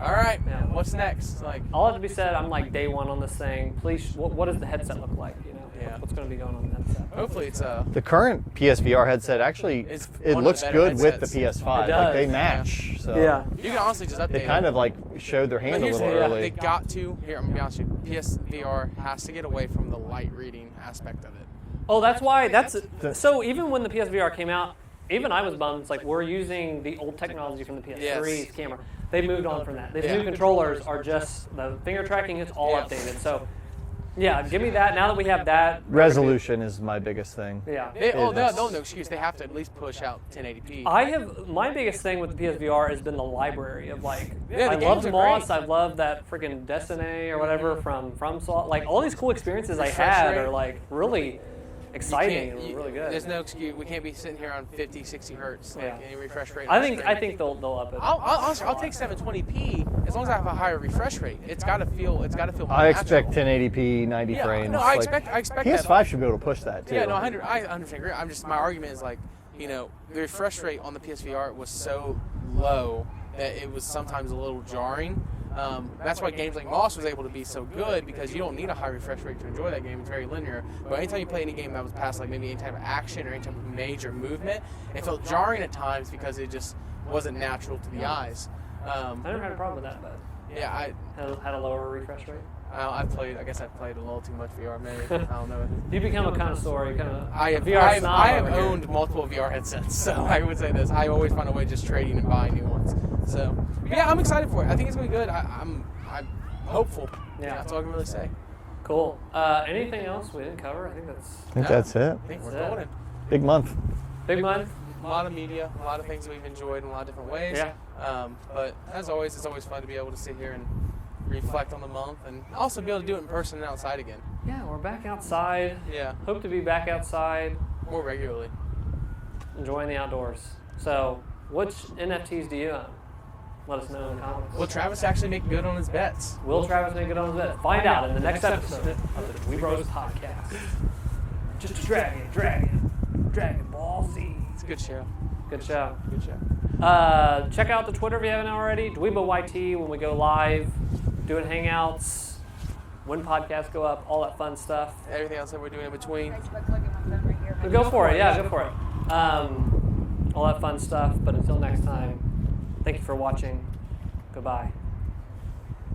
all right, what's next? Like, all that to be said, I'm like day one on this thing. Please, what does the headset look like? You know, what's going to be going on in the headset? Hopefully, it's the current PSVR headset. Actually, it looks good with the PS5. It does. Like they match. So you can honestly just update. They kind of like showed their hand a little early. They got to. Here, I'm gonna be honest with you. PSVR has to get away from the light reading aspect of it. Oh, that's why. So even when the PSVR came out, even I was bummed. It's like we're using the old technology from the PS3's camera. They moved on from that. These new controllers are just the finger tracking is all updated. So Yeah, give me that. Now that we have that. Resolution is my biggest thing. Yeah. No excuse. They have to at least push out 1080p. My biggest thing with the PSVR has been the library of like, Yeah, I the love games are Moss, great. I love that freaking Destiny or whatever from like all these cool experiences I Refresh had rate. are like really exciting and You- really good. There's no excuse. We can't be sitting here on 50, 60 hertz. Like Yeah. any refresh rate. I think they'll up it. I'll take 720p as long as I have a higher refresh rate. It's got to feel more I natural. expect 1080p, 90 Yeah, frames. no, I expect PS5 that. should be able to push that too. Yeah, no, I 100% agree. My argument is like, the refresh rate on the PSVR was so low that it was sometimes a little jarring. That's why games like Moss was able to be so good, because you don't need a high refresh rate to enjoy that game. It's very linear. But anytime you play any game that was past like maybe any type of action or any type of major movement, it felt jarring at times because it just wasn't natural to the eyes. I never had a problem with that, but Yeah, I had a lower refresh rate. I guess I've played a little too much VR. Maybe I don't know. You become a connoisseur. You kind of I have owned multiple VR headsets, so I would say this. I always find a way just trading and buying new ones. So yeah, I'm excited for it. I think it's gonna be good. I'm hopeful. Yeah. That's all I can really say. Cool. Anything else we didn't cover? I think That's it. I think we're That's it. golden. Big month. big month. A lot of media, a lot of things we've enjoyed in a lot of different ways. Yeah. But as always, it's always fun to be able to sit here and reflect on the month, and also be able to do it in person and outside again. Yeah, we're back outside. Yeah, Hope to be back outside, more regularly. enjoying the outdoors. So, which NFTs do you own? Let us know in the comments. Will Travis actually make good on his bets? Will Travis make it on his bed? Find out in the next episode of the DweeBros podcast. Just a dragon ball Z. It's a good show. Good show. Good show. Check out the Twitter if you haven't already. DweeBoYT when we go live, doing hangouts, when podcasts go up, all that fun stuff. Everything else that we're doing in between. Go for it. Yeah, go for it. All that fun stuff. But until next time, thank you for watching. Goodbye.